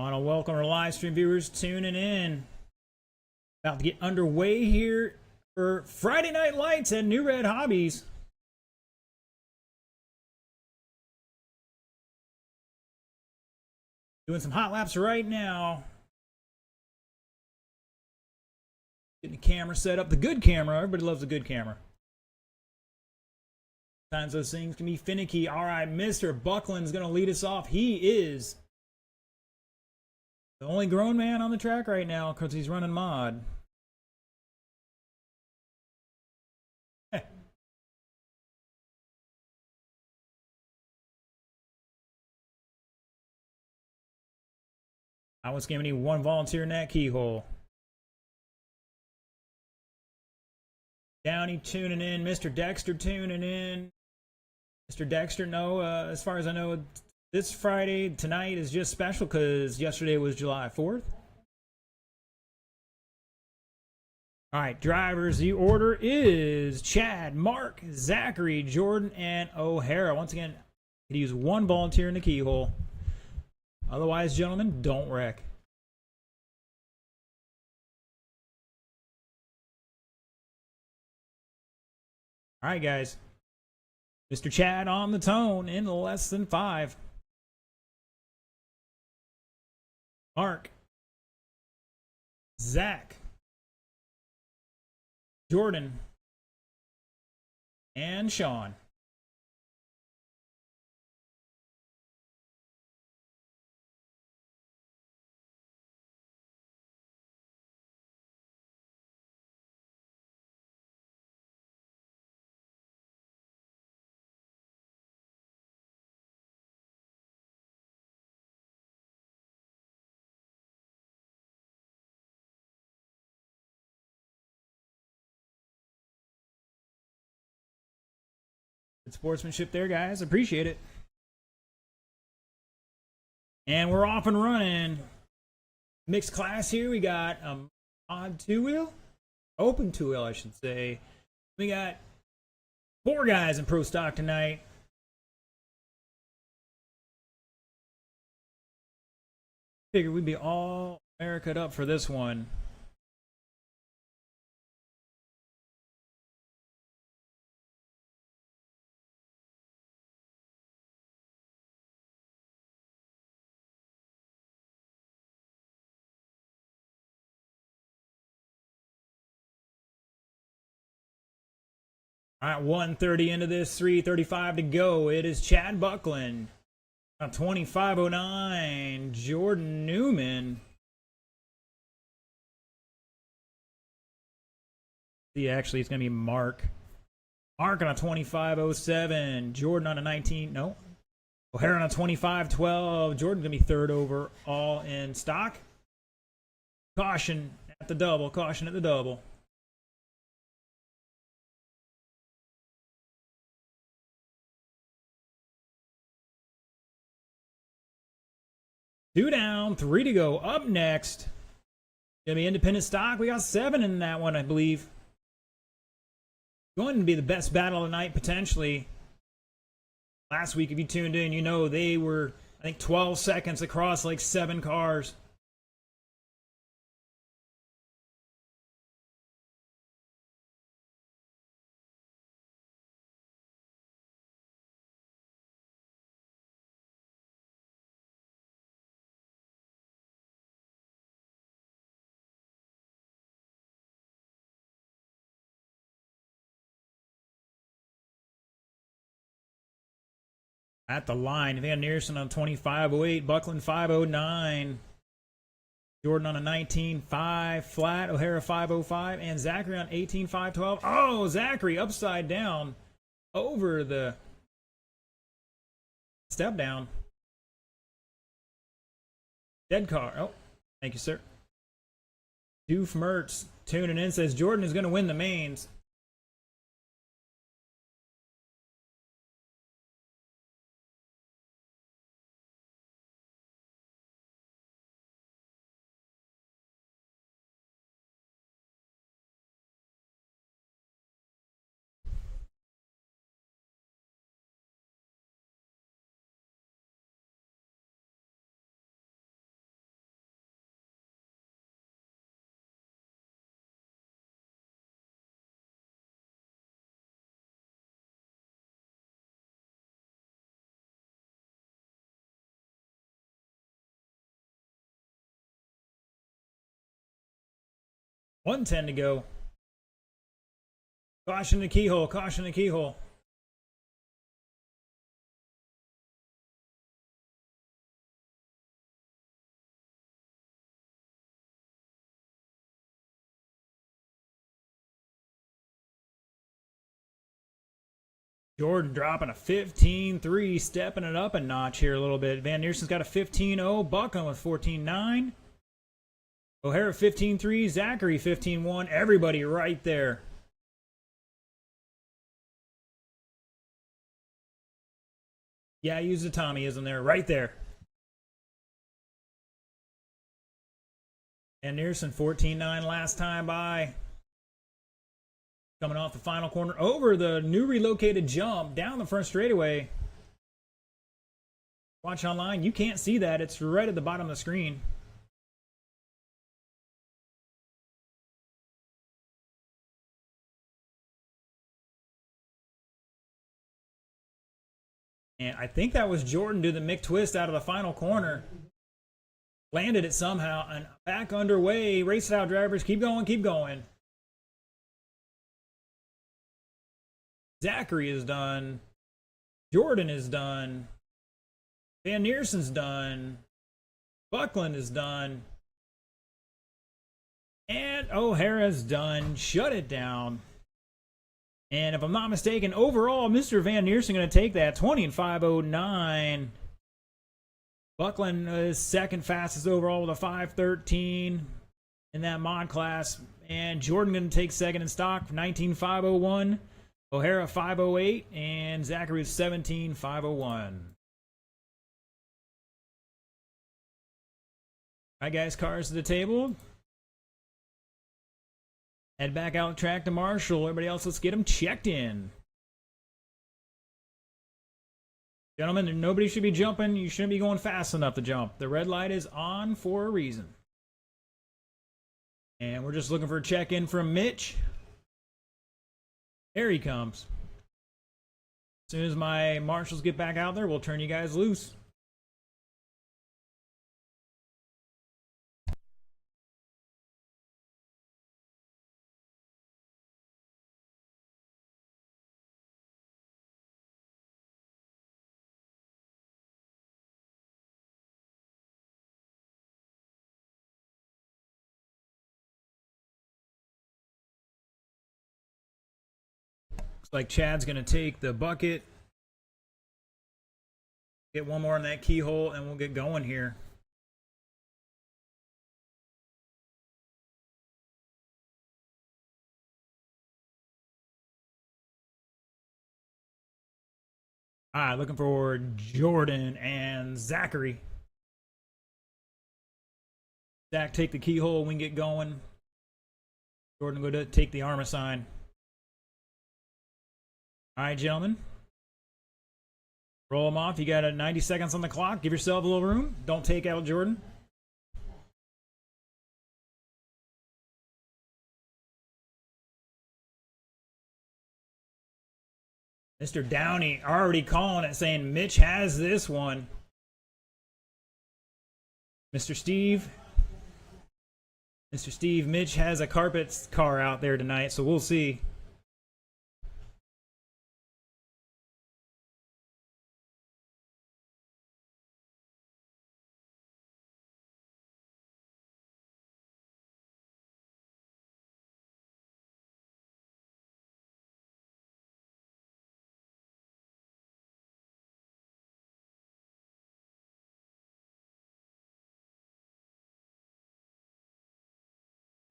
Want to welcome our live stream viewers tuning in. About to get underway here for Friday Night Lights at Newred Hobbies. Doing some hot laps right now. Getting the camera set up. The good camera. Everybody loves the good camera. Sometimes those things can be finicky. All right, Mr. Buckland's going to lead us off. He is the only grown man on the track right now because he's running mod. I was giving you one volunteer in that keyhole. Downey tuning in. Mr. Dexter tuning in. Mr. Dexter, no, as far as I know, this Friday, tonight is just special because yesterday was July 4th. All right, drivers, the order is Chad, Mark, Zachary, Jordan, and O'Hara. Once again, you can use one volunteer in the keyhole. Otherwise, gentlemen, don't wreck. All right, guys. Mr. Chad on the tone in less than 5. Mark, Zach, Jordan, and Sean. Good sportsmanship there, guys. Appreciate it. And we're off and running. Mixed class here. We got a mod 2-wheel. Open 2-wheel, I should say. We got 4 guys in pro stock tonight. Figured we'd be all America'd up for this one. All right, 1:30 into this, 3:35 to go. It is Chad Buckland. 25:09, Jordan Newman. See, actually, it's going to be Mark. Mark on a 25:07. Jordan on a 19. No. O'Hara on a 25:12. Jordan going to be third overall in stock. Caution at the double. Caution at the double. Two down, 3 to go. Up next, gonna be independent stock. We got 7 in that one, I believe. Going to be the best battle of the night, potentially. Last week, if you tuned in, you know they were, I think, 12 seconds across like 7 cars. At the line, Van Neerson on 25:08, Buckland 5:09, Jordan on a 19.5 flat, O'Hara 5:05, and Zachary on 18.512. Oh, Zachary upside down over the step down. Dead car. Oh, thank you, sir. Doof Mertz tuning in says Jordan is going to win the mains. 110 to go. Caution the keyhole, caution the keyhole. Jordan dropping a 15-3, stepping it up a notch here a little bit. Van Neerson's got a 15-0. Buckland with 14-9. O'Hara 15-3. Zachary 15-1. Everybody right there. Yeah, I used the Tommyism there. Right there. Van Neerson 14-9 last time by. Coming off the final corner over the new relocated jump down the front straightaway. Watch online. You can't see that. It's right at the bottom of the screen. And I think that was Jordan do the Mick twist out of the final corner. Landed it somehow and back underway. Race it out, drivers. Keep going, keep going. Zachary is done. Jordan is done. Van Neerson's done. Buckland is done. And O'Hara's done. Shut it down. And if I'm not mistaken, overall, Mr. Van Neerson going to take that 20-509. Buckland is second fastest overall with a 5:13 in that mod class. And Jordan going to take second in stock, 19-501. O'Hara 5:08 and Zachary 17-501. All right, guys, cars to the table. Head back out track to Marshall. Everybody else, let's get them checked in. Gentlemen, nobody should be jumping. You shouldn't be going fast enough to jump. The red light is on for a reason. And we're just looking for a check-in from Mitch. There he comes. As soon as my marshals get back out there, we'll turn you guys loose. Looks like Chad's going to take the bucket. Get one more in that keyhole and we'll get going here. All right, looking for Jordan and Zachary. Zach, take the keyhole. We can get going. Jordan, go to take the armor sign. All right, gentlemen. Roll them off. You got 90 seconds on the clock. Give yourself a little room. Don't take out Jordan. Mr. Downey already calling it, saying Mitch has this one. Mr. Steve, Mitch has a carpet car out there tonight, so we'll see.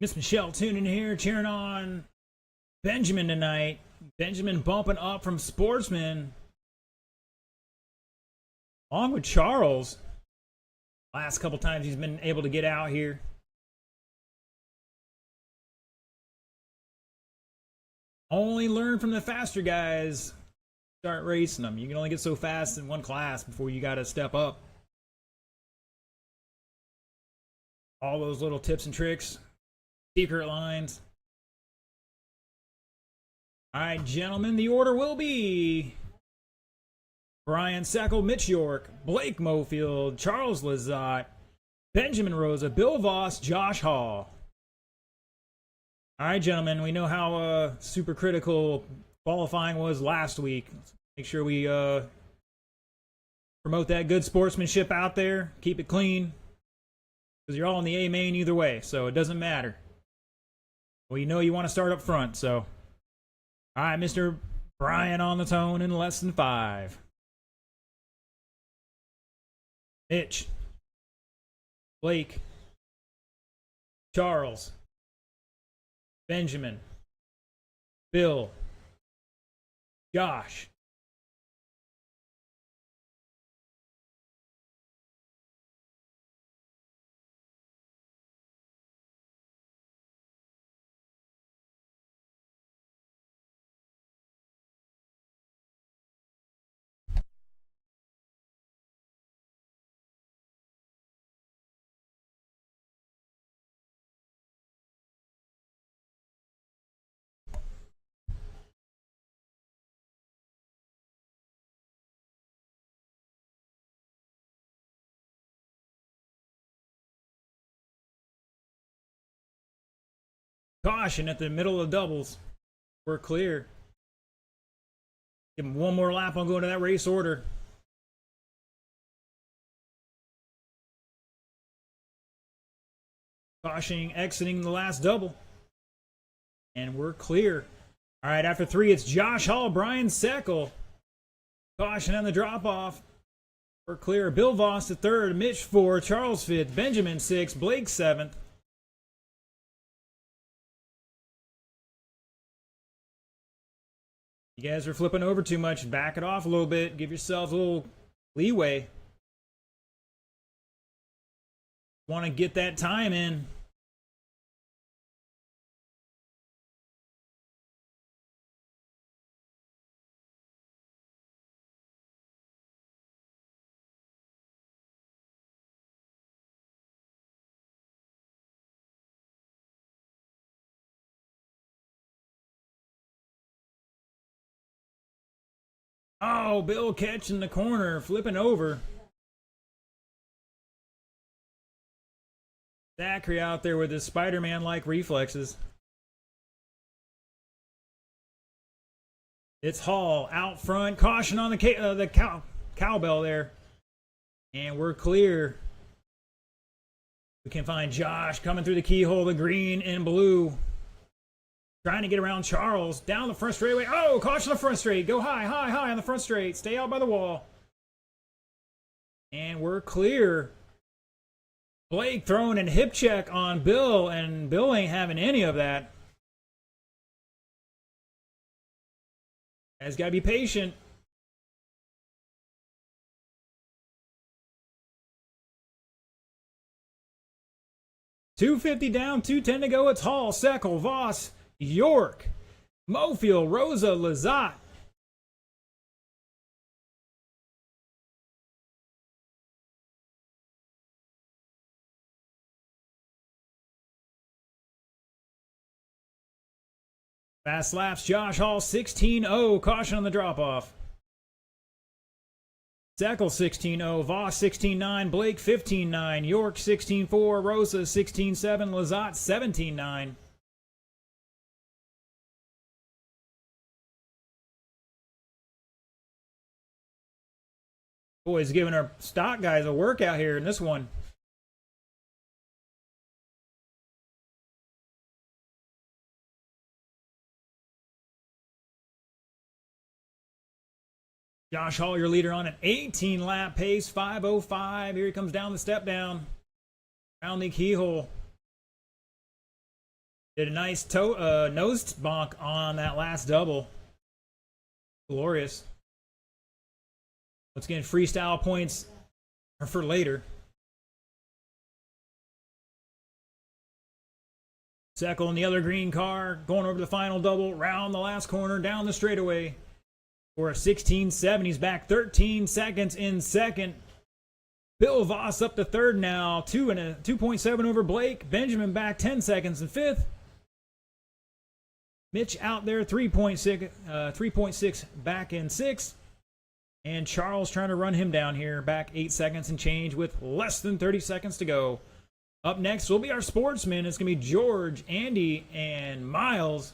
Miss Michelle tuning in here, cheering on Benjamin tonight. Benjamin bumping up from Sportsman. Along with Charles. Last couple times he's been able to get out here. Only learn from the faster guys. Start racing them. You can only get so fast in one class before you got to step up. All those little tips and tricks. Secret lines. All right, gentlemen, the order will be Brian Seckel, Mitch York, Blake Mofield, Charles Lizotte, Benjamin Rosa, Bill Voss, Josh Hall. All right, gentlemen, we know how super critical qualifying was last week. Make sure we promote that good sportsmanship out there. Keep it clean, because you're all in the A main either way, so it doesn't matter. Well, you know you want to start up front, so. All right, Mr. Brian on the tone in less than 5. Mitch. Blake. Charles. Benjamin. Bill. Josh. Caution at the middle of the doubles. We're clear. Give him one more lap on going to that race order. Cautioning, exiting the last double. And we're clear. All right, after 3, it's Josh Hall, Brian Seckel. Caution on the drop-off. We're clear. Bill Voss to 3rd, Mitch 4th, Charles 5th, Benjamin 6th, Blake 7th. You guys are flipping over too much. Back it off a little bit. Give yourselves a little leeway. Want to get that time in. Oh, Bill catching the corner, flipping over. Zachary out there with his Spider-Man-like reflexes. It's Hall out front. Caution on the cowbell there. And we're clear. We can find Josh coming through the keyhole, the green and blue. Trying to get around Charles. Down the front straightaway. Oh, caution on the front straight. Go high, high, high on the front straight. Stay out by the wall. And we're clear. Blake throwing a hip check on Bill, and Bill ain't having any of that. Guys, got to be patient. $250 down, $210 to go. It's Hall, Seckel, Voss, York, Mofield, Rosa, Lazat. Fast laps, Josh Hall 16-0, caution on the drop-off. Seckel 16-0, Voss 16-9, Blake 15-9, York 16-4, Rosa 16-7, Lazat 17-9. Boys giving our stock guys a workout here in this one. Josh Hall, your leader on an 18-lap pace, 5:05. Here he comes down the step down. Around the keyhole. Did a nice nose bonk on that last double. Glorious. Once again, freestyle points are for later. Seckel in the other green car, going over the final double, round the last corner, down the straightaway. For a 16.7, he's back 13 seconds in second. Bill Voss up to third now, 2.7 over Blake. Benjamin back 10 seconds in fifth. Mitch out there, 3.6 back in sixth. And Charles trying to run him down here, back 8 seconds and change with less than 30 seconds to go. Up next will be our sportsman. It's going to be George, Andy, and Miles.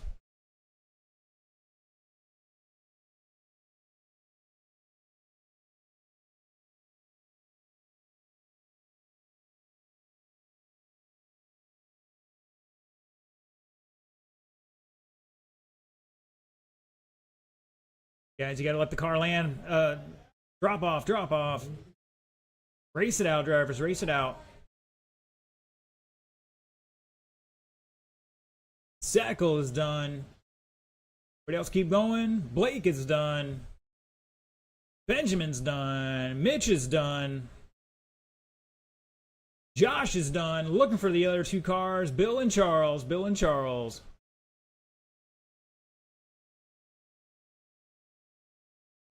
Guys, you got to let the car land. Drop off, drop off. Race it out, drivers, race it out. Sackle is done. Everybody else keep going. Blake is done. Benjamin's done. Mitch is done. Josh is done. Looking for the other two cars. Bill and Charles. Bill and Charles.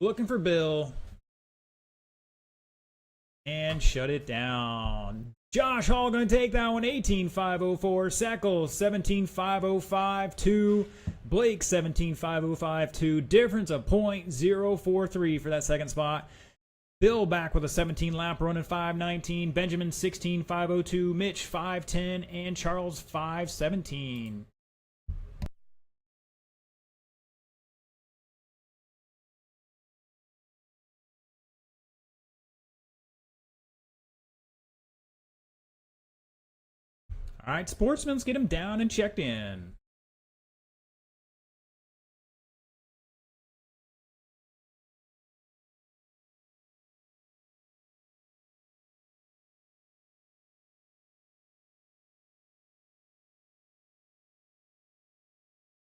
Looking for Bill. And shut it down. Josh Hall going to take that one. 18,504. Sackle 17,505. 2. Blake 17,505. 2. Difference of .043 for that second spot. Bill back with a 17 lap run at 5:19. Benjamin 16,502. Mitch 5:10. And Charles 5:17. All right, sportsmen, let's get him down and checked in.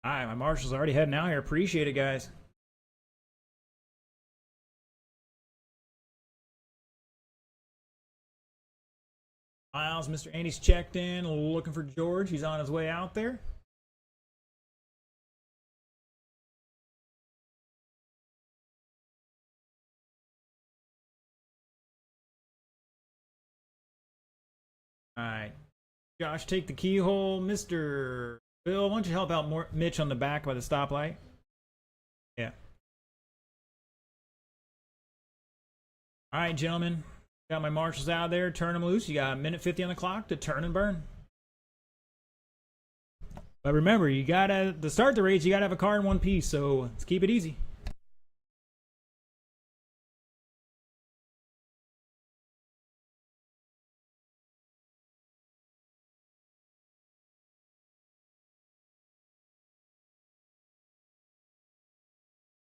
All right, my marshal's already heading out here. Appreciate it, guys. Miles, Mr. Andy's checked in, looking for George. He's on his way out there. All right. Josh, take the keyhole. Mr. Bill, why don't you help out Mitch on the back by the stoplight? Yeah. All right, gentlemen. Got my marshals out there. Turn them loose. You got a minute 50 on the clock to turn and burn. But remember, you gotta, to start the race, you gotta have a car in one piece, so let's keep it easy.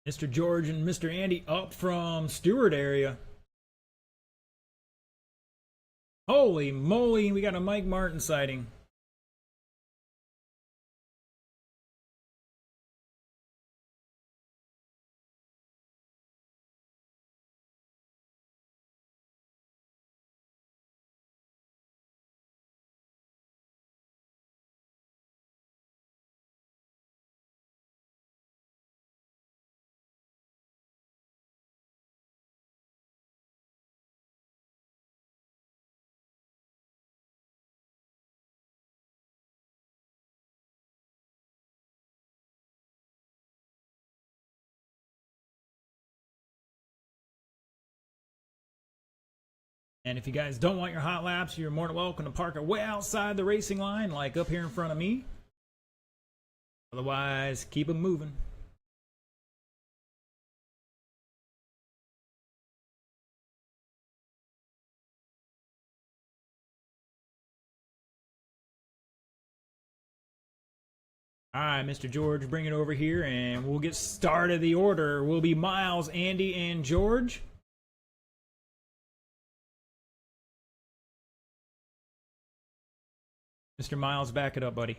Mr. George and Mr. Andy up from Stewart area. Holy moly, we got a Mike Martin sighting. And if you guys don't want your hot laps, you're more than welcome to park it way outside the racing line, like up here in front of me. Otherwise, keep them moving. All right, Mr. George, bring it over here, and we'll get started. The order will be Miles, Andy, and George. Mr. Miles, back it up, buddy.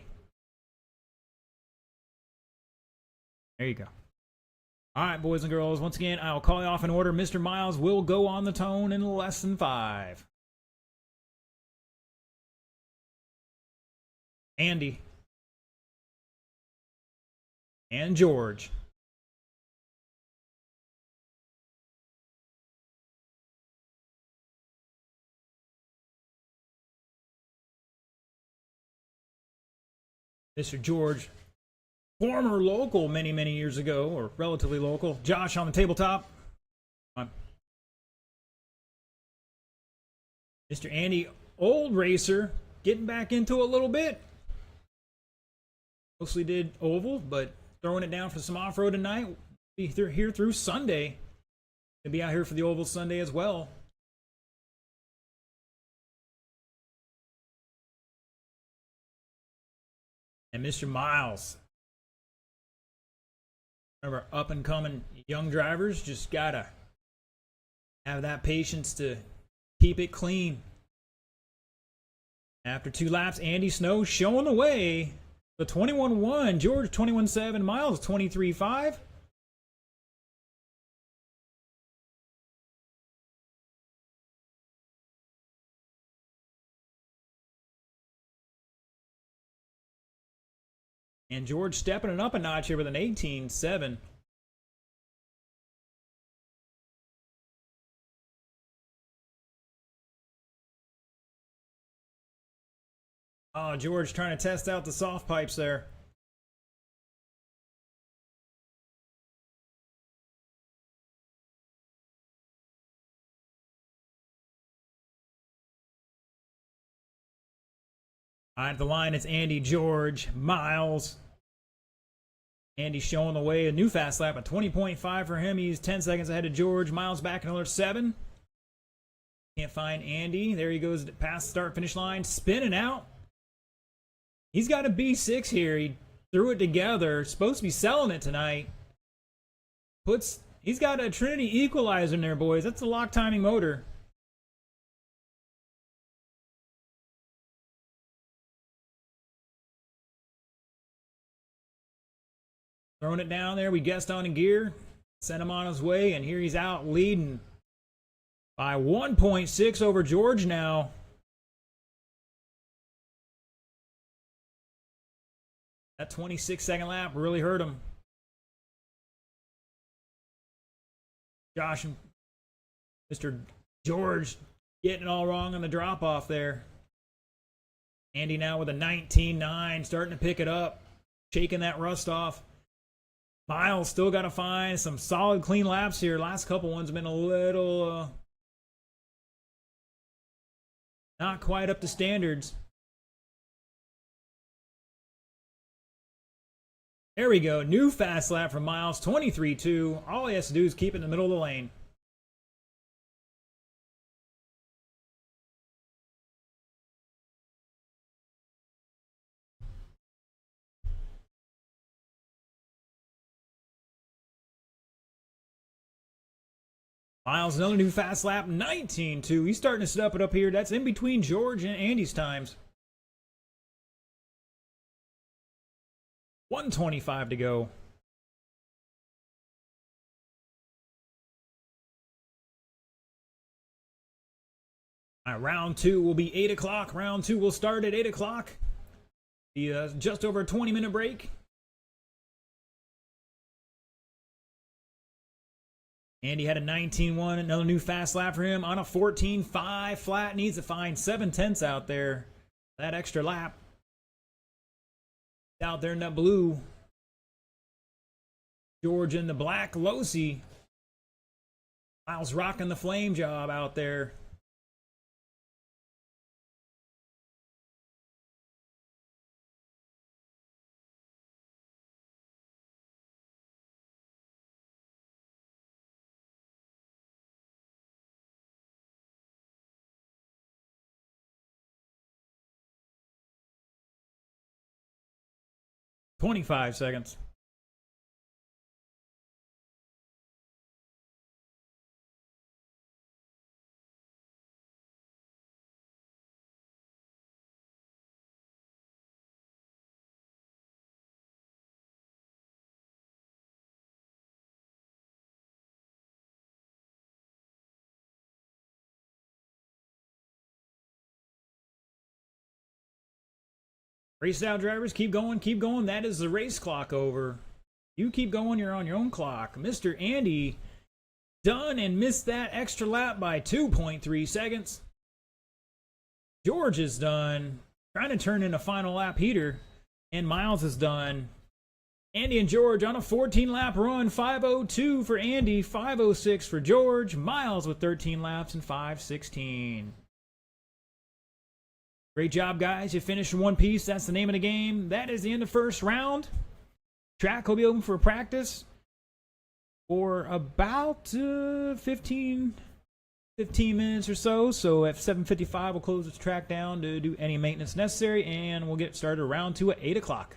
There you go. All right, boys and girls, once again, I'll call you off in order. Mr. Miles will go on the tone in less than 5. Andy. And George. Mr. George, former local many, many years ago, or relatively local. Josh on the tabletop. Mr. Andy, old racer, getting back into a little bit. Mostly did oval, but throwing it down for some off-road tonight. Be here through Sunday. Gonna be out here for the oval Sunday as well. And Mr. Miles, one of our up-and-coming young drivers, just gotta have that patience to keep it clean. After 2 laps, Andy Snow showing the way. The 21-1, George 21-7, Miles 23-5. And George stepping it up a notch here with an 18-7. Oh, George trying to test out the soft pipes there. All right, at the line, it's Andy, George, Miles. Andy showing the way. A new fast lap, a 20.5 for him. He's 10 seconds ahead of George. Miles back another 7. Can't find Andy. There he goes past the start-finish line. Spinning out. He's got a B6 here. He threw it together. Supposed to be selling it tonight. He's got a Trinity equalizer in there, boys. That's a lock timing motor. Throwing it down there. We guessed on in gear. Sent him on his way, and here he's out leading by 1.6 over George now. That 26-second lap really hurt him. Josh and Mr. George getting it all wrong on the drop-off there. Andy now with a 19.9, starting to pick it up, shaking that rust off. Miles still got to find some solid, clean laps here. Last couple ones have been a little not quite up to standards. There we go. New fast lap from Miles, 23.2. All he has to do is keep it in the middle of the lane. Miles, another new fast lap, 19.2. He's starting to step it up here. That's in between George and Andy's times. 1:25 to go. All right, round 2 will be 8 o'clock. Round 2 will start at 8 o'clock. Just over a 20-minute break. Andy had a 19.1, another new fast lap for him on a 14.5 flat. Needs to find 7/10 out there. That extra lap. Out there in that blue. George in the black Losi. Miles rocking the flame job out there. $25 seconds. Race out drivers, keep going, keep going. That is the race clock over. You keep going, you're on your own clock. Mr. Andy done and missed that extra lap by 2.3 seconds. George is done, trying to turn in a final lap heater. And Miles is done. Andy and George on a 14-lap run. 5:02 for Andy, 5:06 for George. Miles with 13 laps and 5:16. Great job, guys. You finished in one piece. That's the name of the game. That is the end of first round. Track will be open for practice for about 15 minutes or so. So at 7:55, we'll close the track down to do any maintenance necessary, and we'll get started round 2 at 8 o'clock.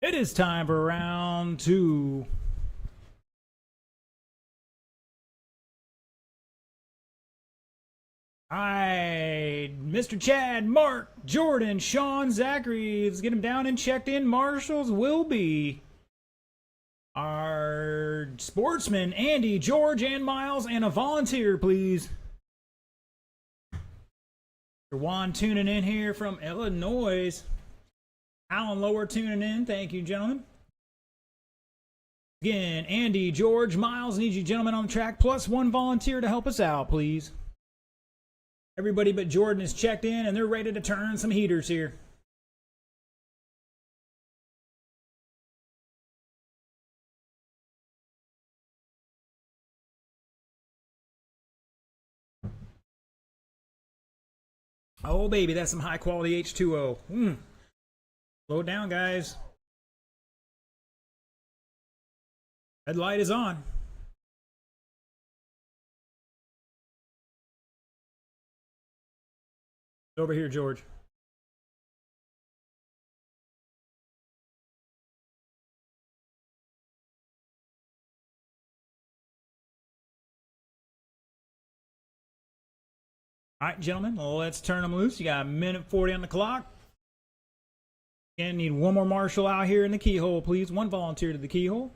It is time for round 2. All right, Mr. Chad, Mark, Jordan, Sean, Zachary. Let's get him down and checked in. Marshals will be our sportsmen, Andy, George, and Miles, and a volunteer, please. Juan tuning in here from Illinois. Alan Lower tuning in. Thank you, gentlemen. Again, Andy, George, Miles, need you gentlemen on the track, plus one volunteer to help us out, please. Everybody but Jordan is checked in, and they're ready to turn some heaters here. Oh, baby, that's some high-quality H2O. Slow it down, guys. Red light is on. Over here, George. All right, gentlemen, let's turn them loose. You got a minute 40 on the clock. Again, need one more marshal out here in the keyhole, please. One volunteer to the keyhole.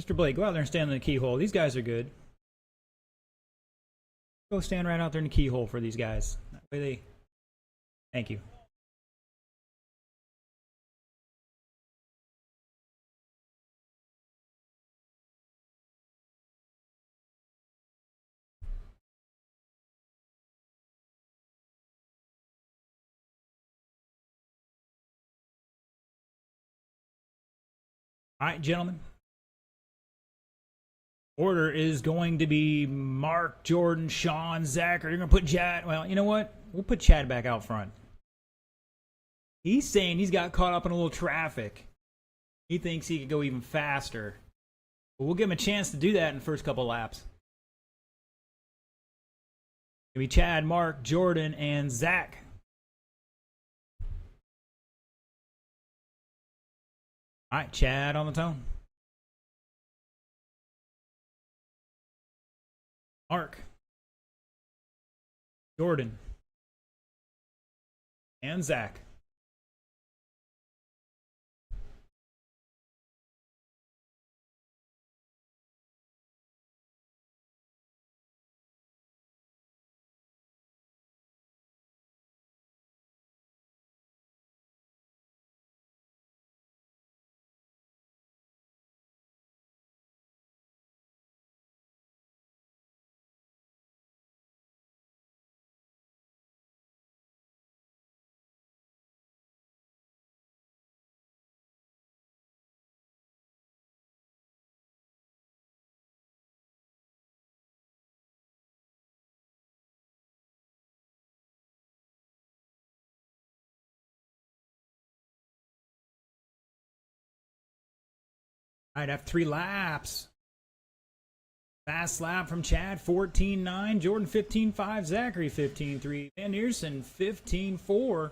Mr. Blake, go out there and stand in the keyhole. These guys are good. Go stand right out there in the keyhole for these guys. That way they... Thank you. All right, gentlemen. Order is going to be Mark, Jordan, Sean, Zach. Are you going to put Chad? Well, you know what? We'll put Chad back out front. He's saying he's got caught up in a little traffic. He thinks he could go even faster. But we'll give him a chance to do that in the first couple laps. It'll be Chad, Mark, Jordan, and Zach. All right, Chad on the tone. Mark, Jordan, and Zach. All right, after 3 laps. Fast lap from Chad, 14.9. Jordan, 15.5. Zachary, 15.3. Van Neersen, 15.4.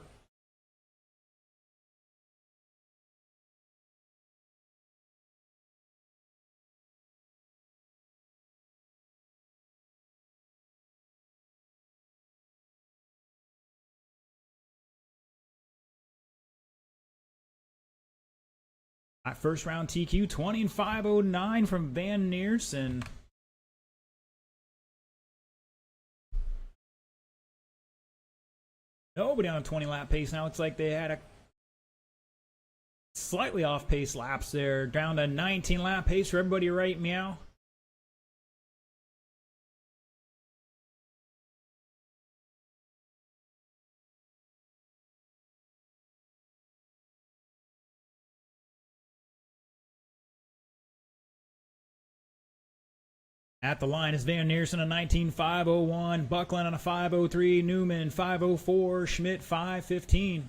First round TQ, 20 and 5.09 from Van Neersen. Nobody on a 20 lap pace now. Looks like they had a slightly off pace laps there. Down to 19 lap pace for everybody, right, Meow? At the line is Van Neersen a 19.501, Buckland on a 503, Newman 504, Schmidt 515.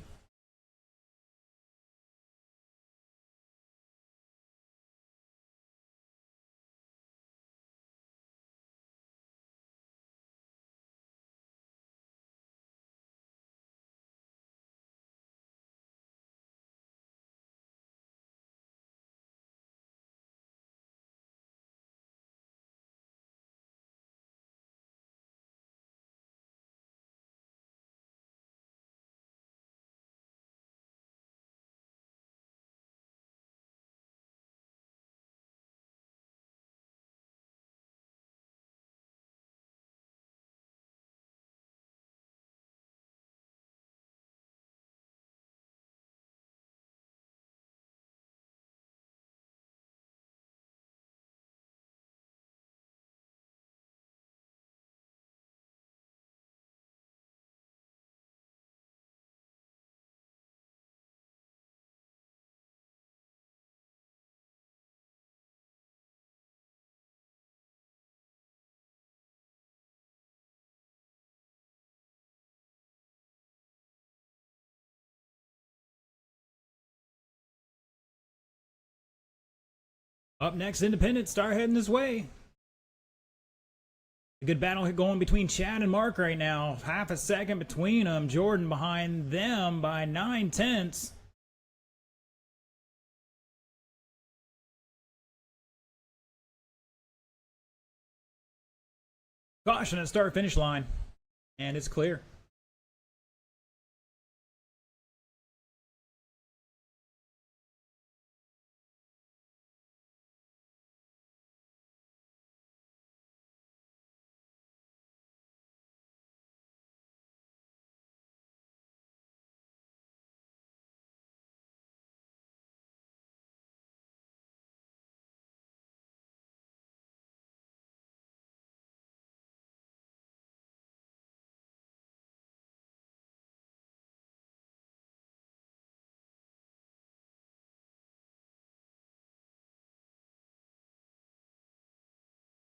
Up next, Independent start heading this way. A good battle going between Chad and Mark right now. Half a second between them. Jordan behind them by 9/10. Caution at start finish line. And it's clear.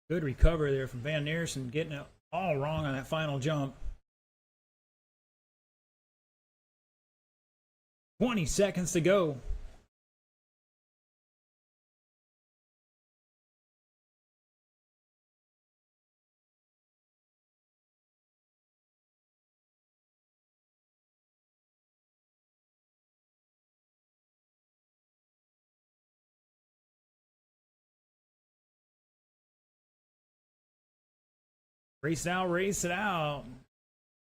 Good recovery there from Van Neersen, getting it all wrong on that final jump. 20 seconds to go. Race it out, race it out.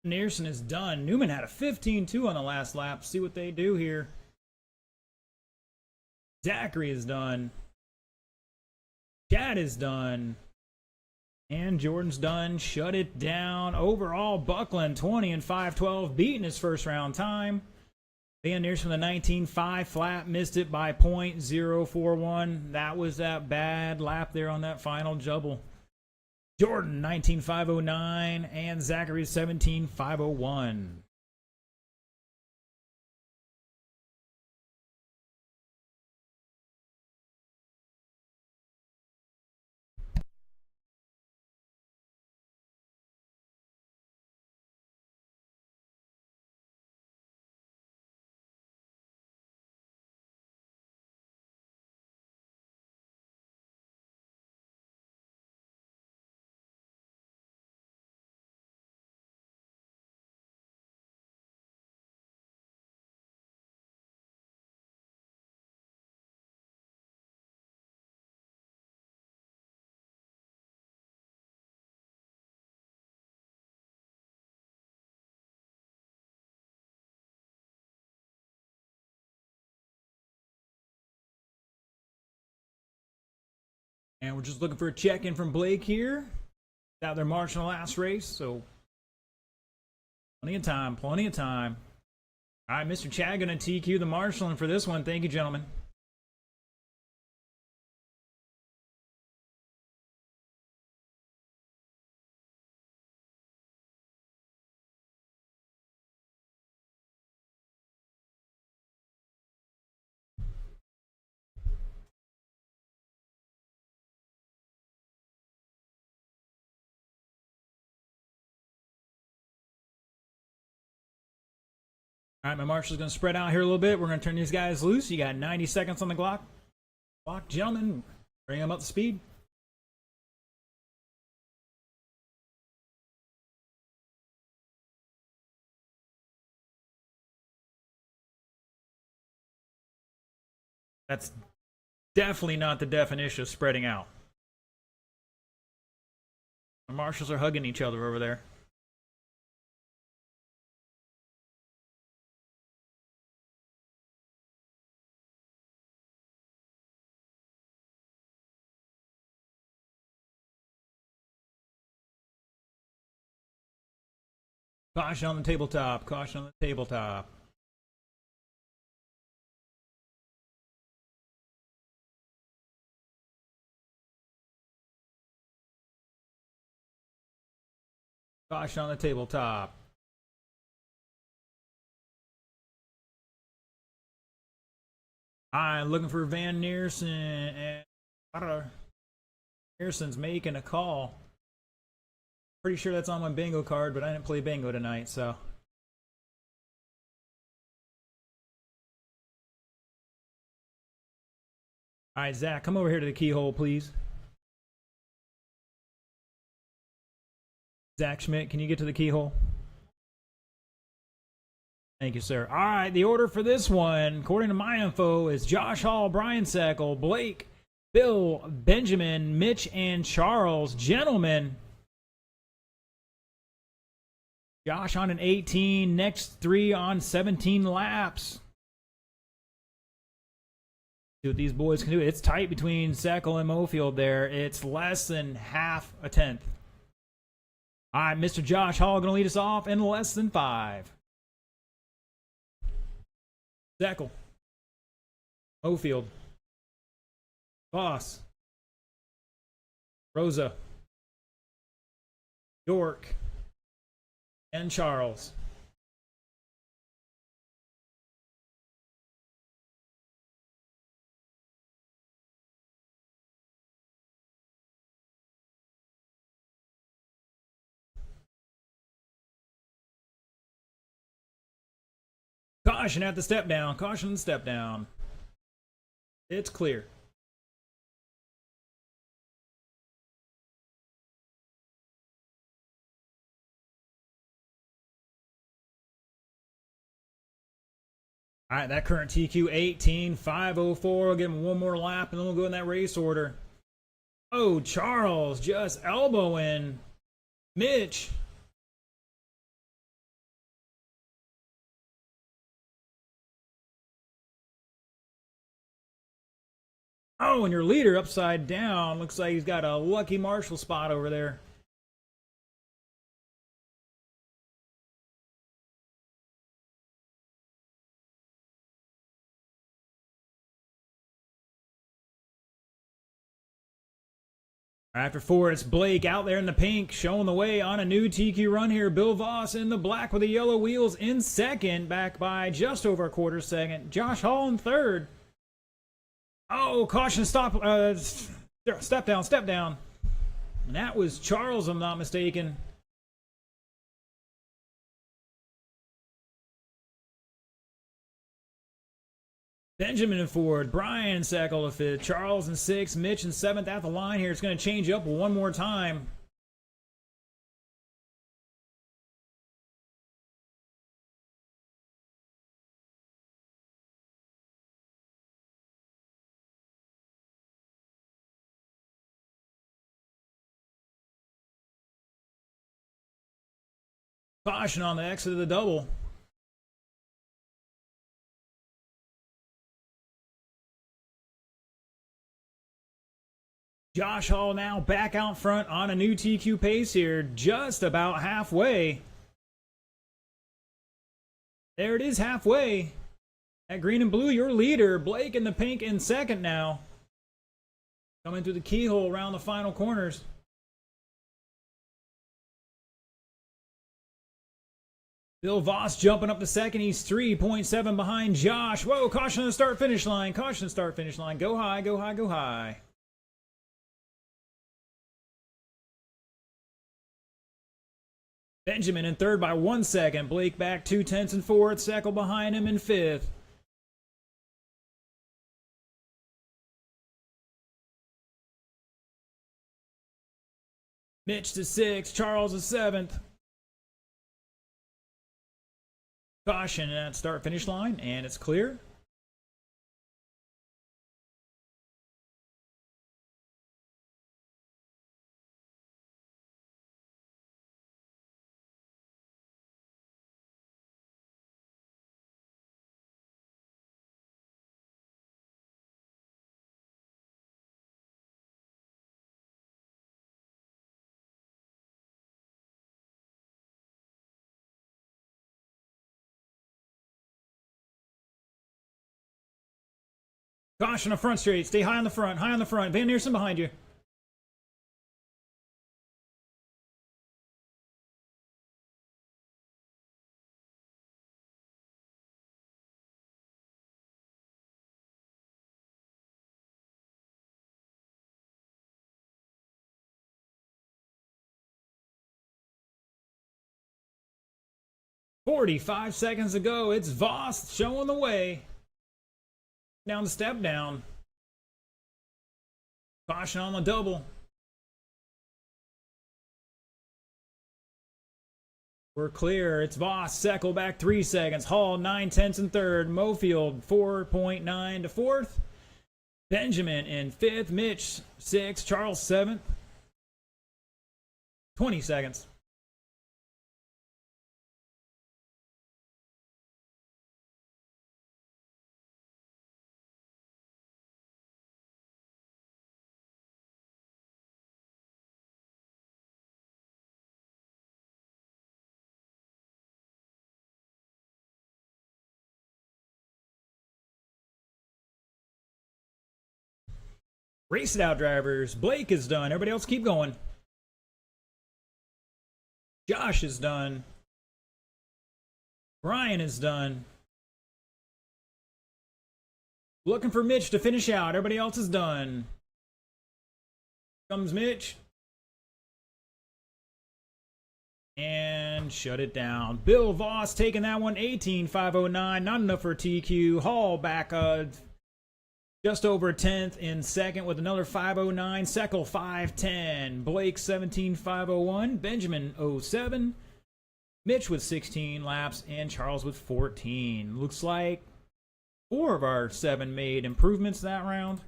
Neersen is done. Newman had a 15.2 on the last lap. See what they do here. Zachary is done. Chad is done. And Jordan's done. Shut it down. Overall, Buckland 20 and 5.12, beating his first round time. Van Neersen from the 19.5 flat, missed it by .041. That was that bad lap there on that final jubble. Jordan 19.509 and Zachary 17.501. And we're just looking for a check-in from Blake here. Out there marching the last race, so plenty of time, plenty of time. All right, Mr. Chad gonna TQ the marshalling for this one. Thank you, gentlemen. All right, my marshal's going to spread out here a little bit. We're going to turn these guys loose. You got 90 seconds on the clock. Gentlemen, bring them up to speed. That's definitely not the definition of spreading out. The marshals are hugging each other over there. Caution on the tabletop. Caution on the tabletop. Caution on the tabletop. I'm looking for Van Neersen, and I don't know. Neersen's making a call. Pretty sure that's on my bingo card, but I didn't play bingo tonight, so. All right, Zach, come over here to the keyhole, please. Zach Schmidt, can you get to the keyhole? Thank you, sir. All right, the order for this one, according to my info, is Josh Hall, Brian Sackle, Blake, Bill, Benjamin, Mitch, and Charles. Gentlemen, Josh on an 18, next 3 on 17 laps. See what these boys can do. It's tight between Sackle and Mofield there. It's less than half a tenth. All right, Mr. Josh Hall going to lead us off in less than 5. Sackle. Mofield. Voss. Rosa. York. And Charles. Caution at the step down. Caution the step down. It's clear. All right, that current TQ 18.504. We'll give him one more lap, and then we'll go in that race order. Oh, Charles just elbowing Mitch. Oh, and your leader upside down. Looks like he's got a lucky marshal spot over there. After 4, it's Blake out there in the pink, showing the way on a new TQ run here. Bill Voss in the black with the yellow wheels in second, back by just over a quarter second. Josh Hall in third. Oh, caution, stop, step down, step down. And that was Charles, if I'm not mistaken. Benjamin in fourth, Brian in second, fifth, Charles in sixth, Mitch in 7th at the line here. It's going to change up one more time. Caution on the exit of the double. Josh Hall now back out front on a new TQ pace here, just about halfway. There it is, halfway. At green and blue, your leader. Blake in the pink in second now. Coming through the keyhole around the final corners. Bill Voss jumping up to second. He's 3.7 behind Josh. Whoa, caution on the start-finish line. Caution start-finish line. Go high, go high, go high. Benjamin in third by 1 second. Blake back 2/10 in fourth. Seckel behind him in fifth. Mitch to sixth. Charles to seventh. Caution at start finish line, and it's clear. Caution on front straight. Stay high on the front. High on the front. Van Neersen behind you. "45 seconds to go. It's Voss showing the way. Down the step down. Caution on the double. We're clear. It's Voss. Seckel back 3 seconds. Hall 9/10 in third. Mofield 4.9 to fourth. Benjamin in fifth. Mitch 6th. Charles 7th. 20 seconds. Race it out, drivers. Blake is done. Everybody else keep going. Josh is done. Brian is done. Looking for Mitch to finish out. Everybody else is done. Comes Mitch. And shut it down. Bill Voss taking that one. 18.509. Not enough for TQ. Hall back just over a 10th in second with another 509. Seckel 510. Blake 17.501. Benjamin 07. Mitch with 16 laps and Charles with 14. Looks like 4 of our 7 made improvements that round.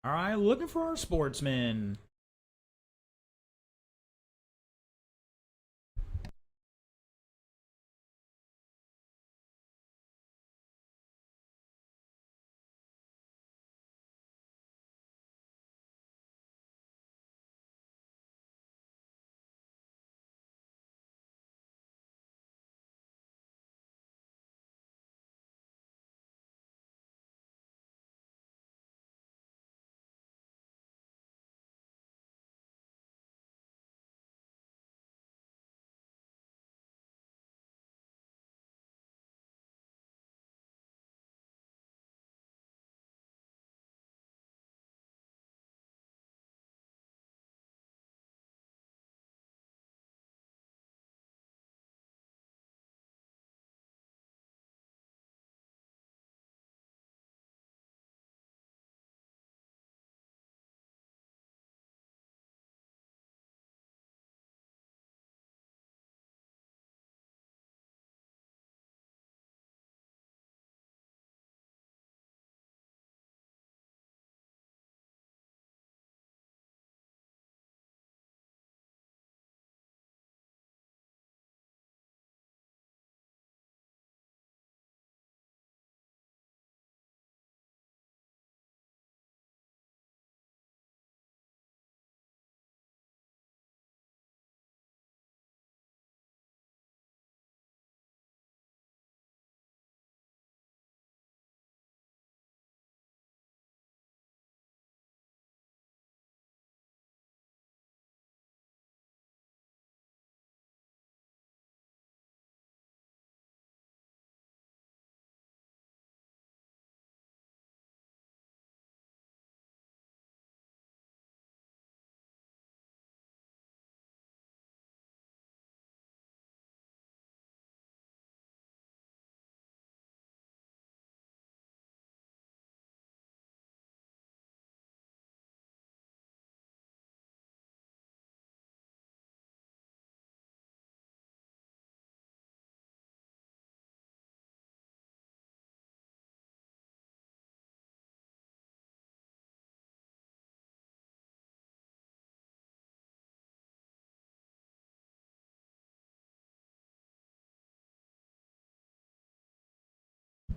All right, looking for our sportsmen.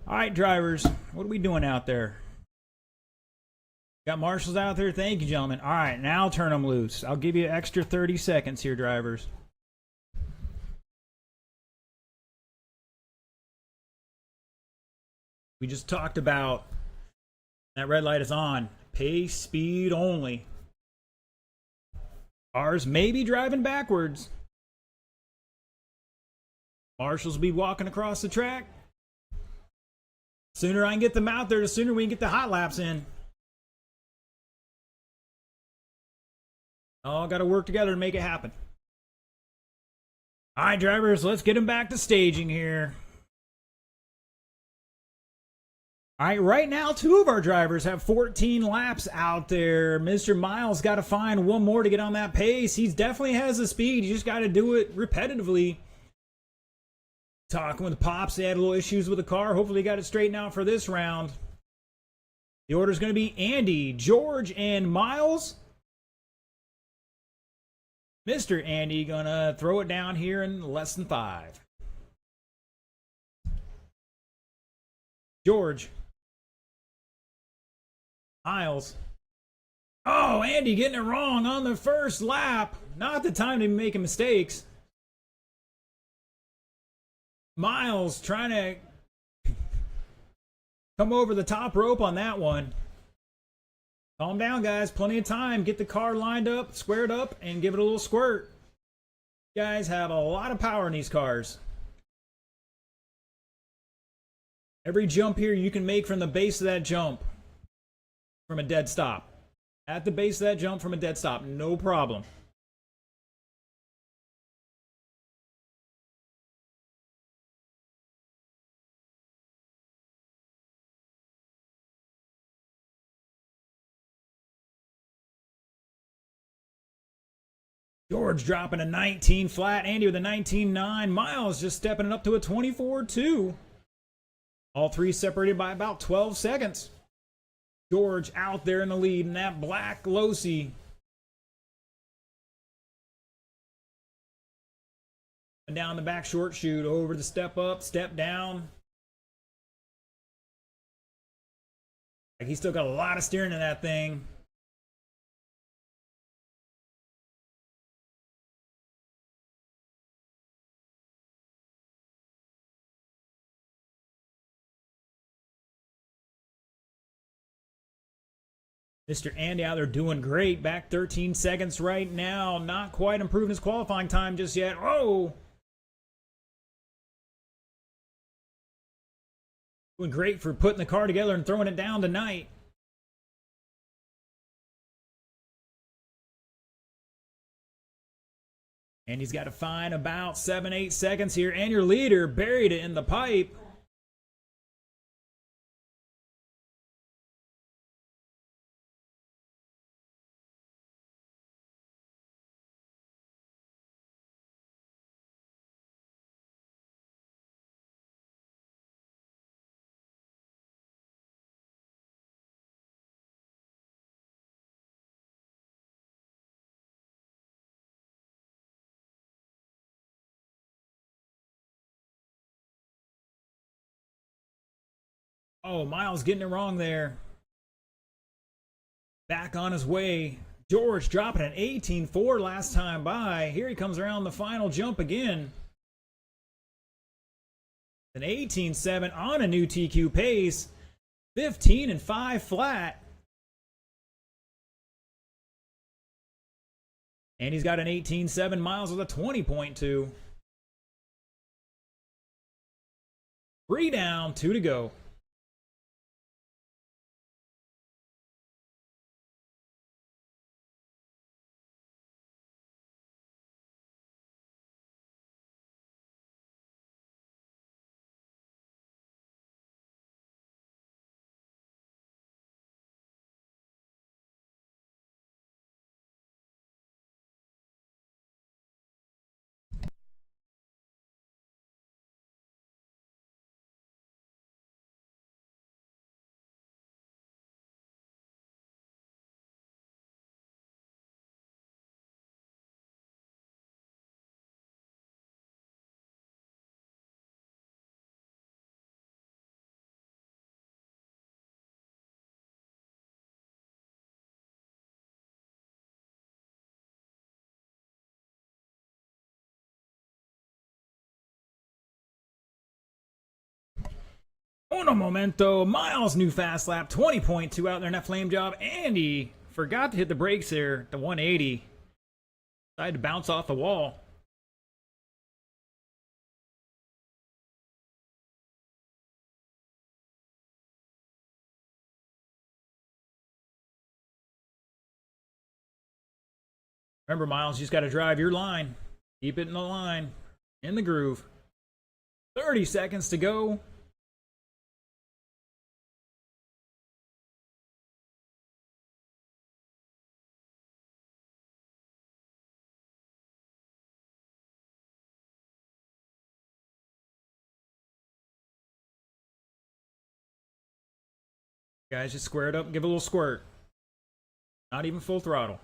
All right, drivers, what are we doing out there? Got marshals out there. Thank you, gentlemen. All right, now turn them loose. I'll give you an extra 30 seconds here, drivers. We just talked about that red light is on. Pace, speed only. Cars may be driving backwards. Marshals will be walking across the track. Sooner I can get them out there, the sooner we can get the hot laps in. All got to work together to make it happen. All right, drivers, let's get them back to staging here. All right, right now, 2 of our drivers have 14 laps out there. Mr. Miles got to find one more to get on that pace. He definitely has the speed. You just got to do it repetitively. Talking with Pops, they had a little issues with the car. Hopefully, he got it straightened out for this round. The order is going to be Andy, George, and Miles. Mr. Andy gonna throw it down here in less than 5. George. Miles. Oh, Andy getting it wrong on the first lap. Not the time to be making mistakes. Miles trying to come over the top rope on that one. Calm down, guys. Plenty of time. Get the car lined up, squared up, and give it a little squirt. You guys have a lot of power in these cars. Every jump here you can make from the base of that jump from a dead stop. At the base of that jump from a dead stop. No problem. George dropping a 19 flat. Andy with a 19.9. Miles just stepping it up to a 24.2. All 3 separated by about 12 seconds. George out there in the lead in that black Losi. And down the back short chute, over the step up, step down. Like he's still got a lot of steering in that thing. Mr. Andy out there doing great. Back 13 seconds right now. Not quite improving his qualifying time just yet. Oh! Doing great for putting the car together and throwing it down tonight. And he's got to find about 7-8 seconds here. And your leader buried it in the pipe. Oh, Miles getting it wrong there. Back on his way. George dropping an 18.4 last time by. Here he comes around the final jump again. An 18.7 on a new TQ pace. 15.5 flat. And he's got an 18.7. Miles with a 20.2. 3 down, 2 to go. Uno momento. Miles, new fast lap. 20.2 out there in that flame job. Andy forgot to hit the brakes there. The 180. Decided to bounce off the wall. Remember, Miles, you just got to drive your line. Keep it in the line. In the groove. 30 seconds to go. Guys, just square it up and give a little squirt. Not even full throttle.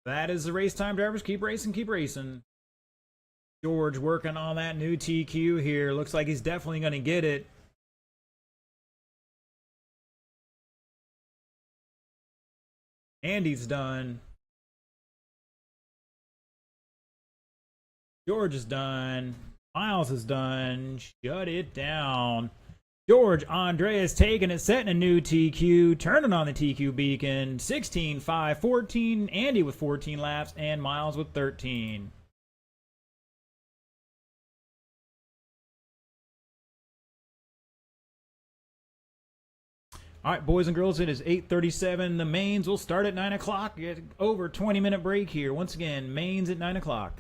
That is the race time, drivers. Keep racing, keep racing. George working on that new TQ here. Looks like he's definitely going to get it. Andy's done. George is done. Miles is done. Shut it down. George Andreas taking it, setting a new TQ, turning on the TQ beacon. 16, 5, 14. Andy with 14 laps, and Miles with 13. All right, boys and girls, it is 8:37. The mains will start at 9 o'clock. Over 20-minute break here. Once again, mains at 9 o'clock.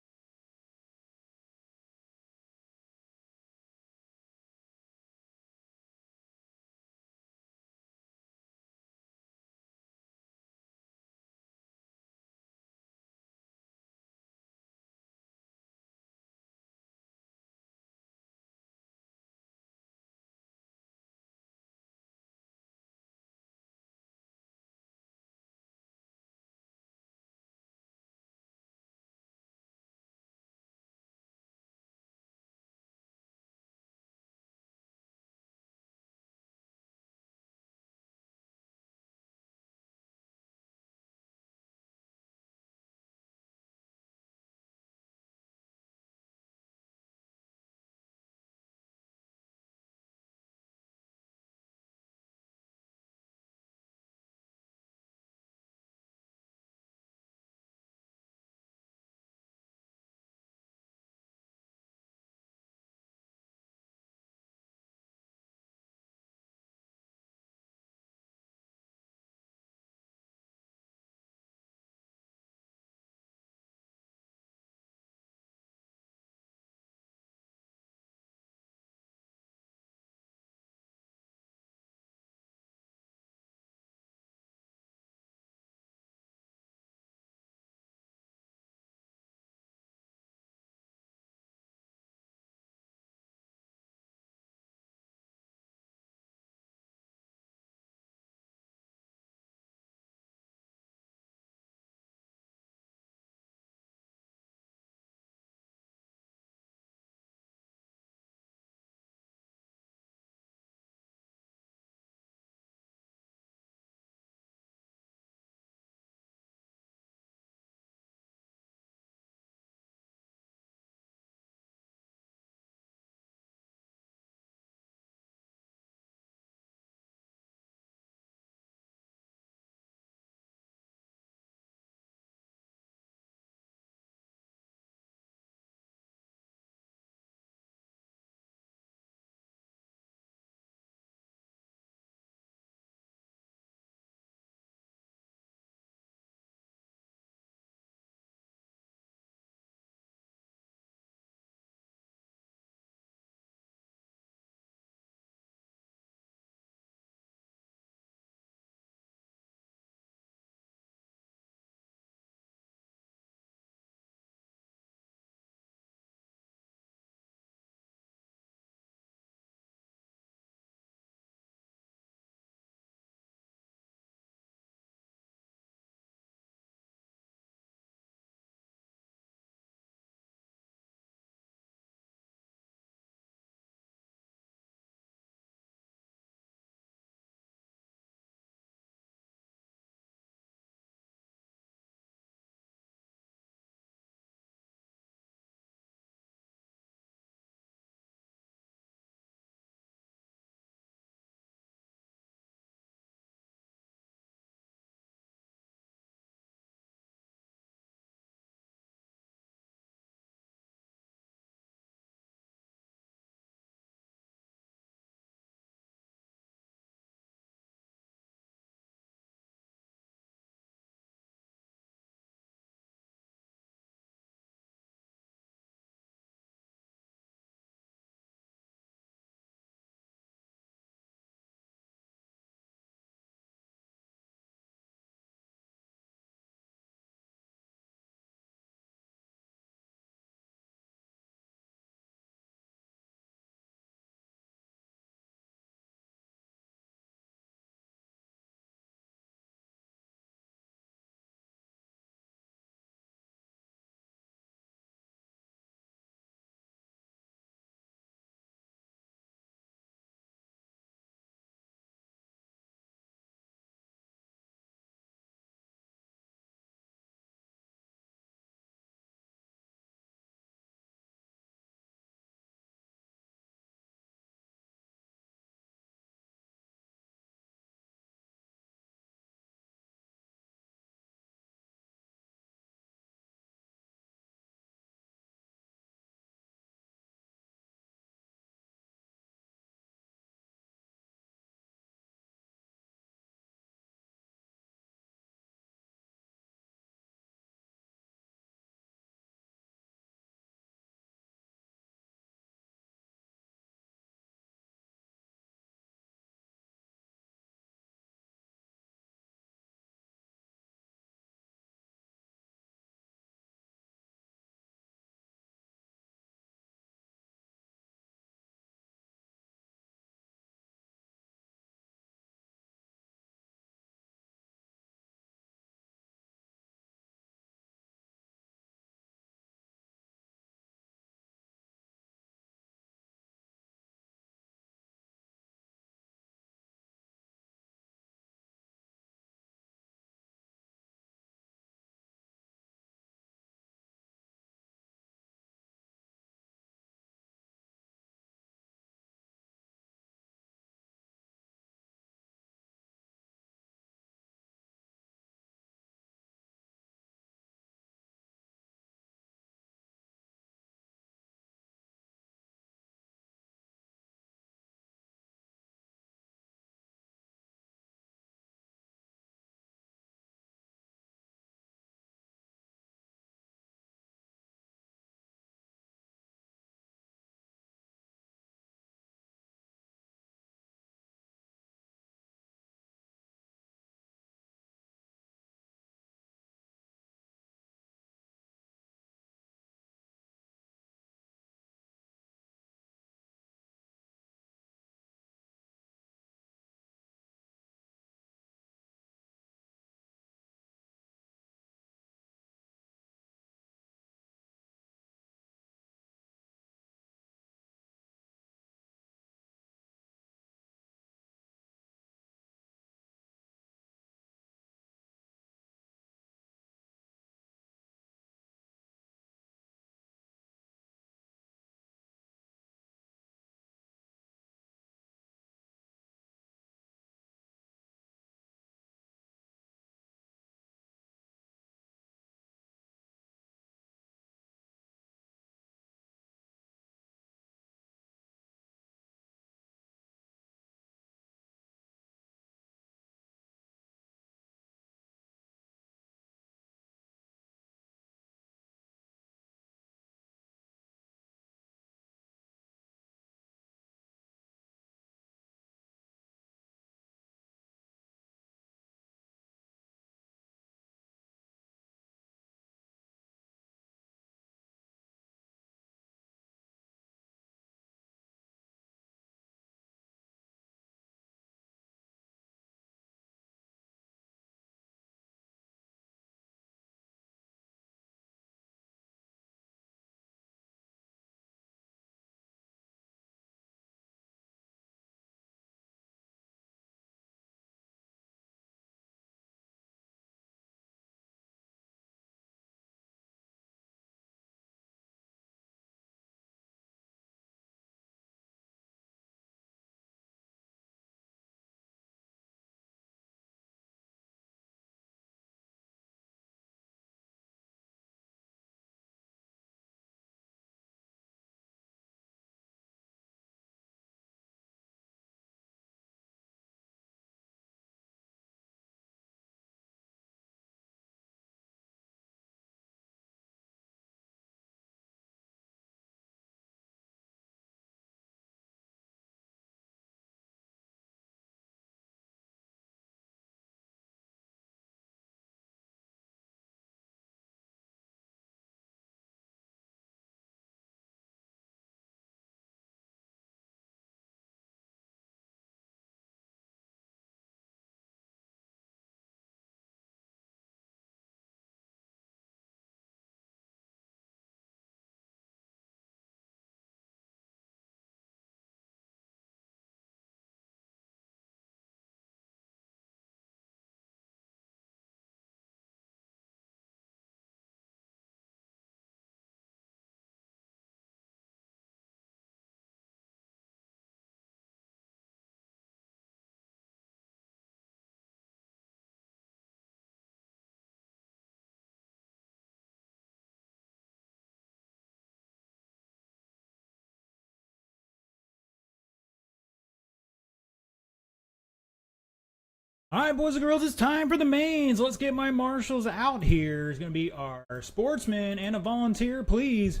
All right, boys and girls, it's time for the mains. Let's get my marshals out here. It's going to be our sportsman and a volunteer, please.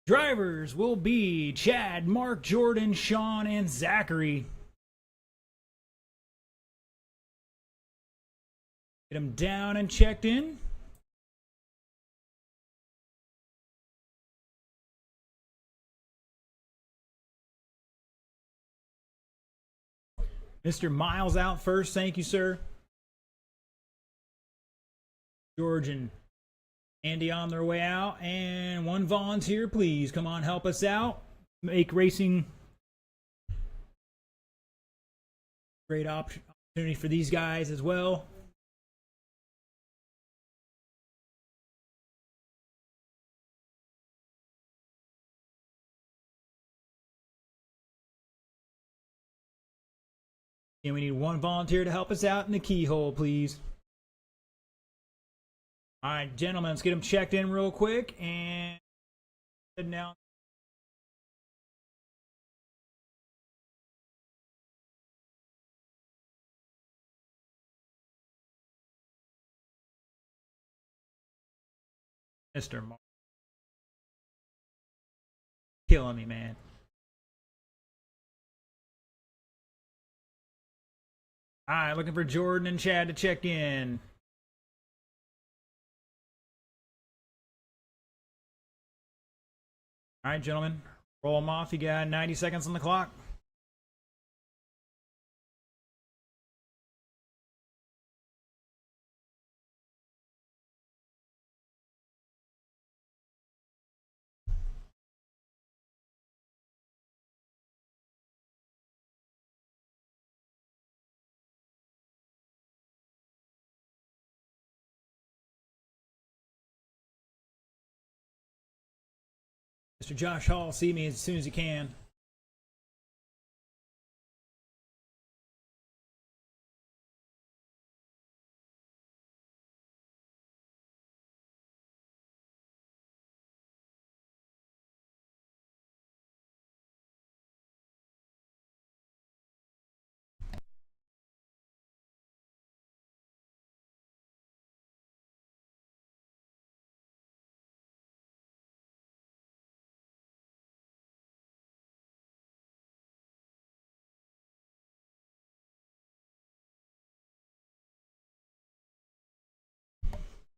Drivers will be Chad, Mark, Jordan, Sean, and Zachary. Get them down and checked in. Mr. Miles out first. Thank you, sir. George and Andy on their way out. And one volunteer, please. Come on, help us out. Make racing great opportunity for these guys as well. And we need one volunteer to help us out in the keyhole, please. All right, gentlemen, let's get them checked in real quick. And now, Mr. Mark. Killing me, man. All right, looking for Jordan and Chad to check in. All right, gentlemen, roll them off. You got 90 seconds on the clock. Mr. Josh Hall, see me as soon as you can.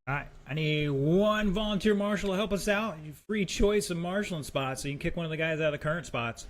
All right, I need one volunteer marshal to help us out. Free choice of marshaling spots, so you can kick one of the guys out of the current spots.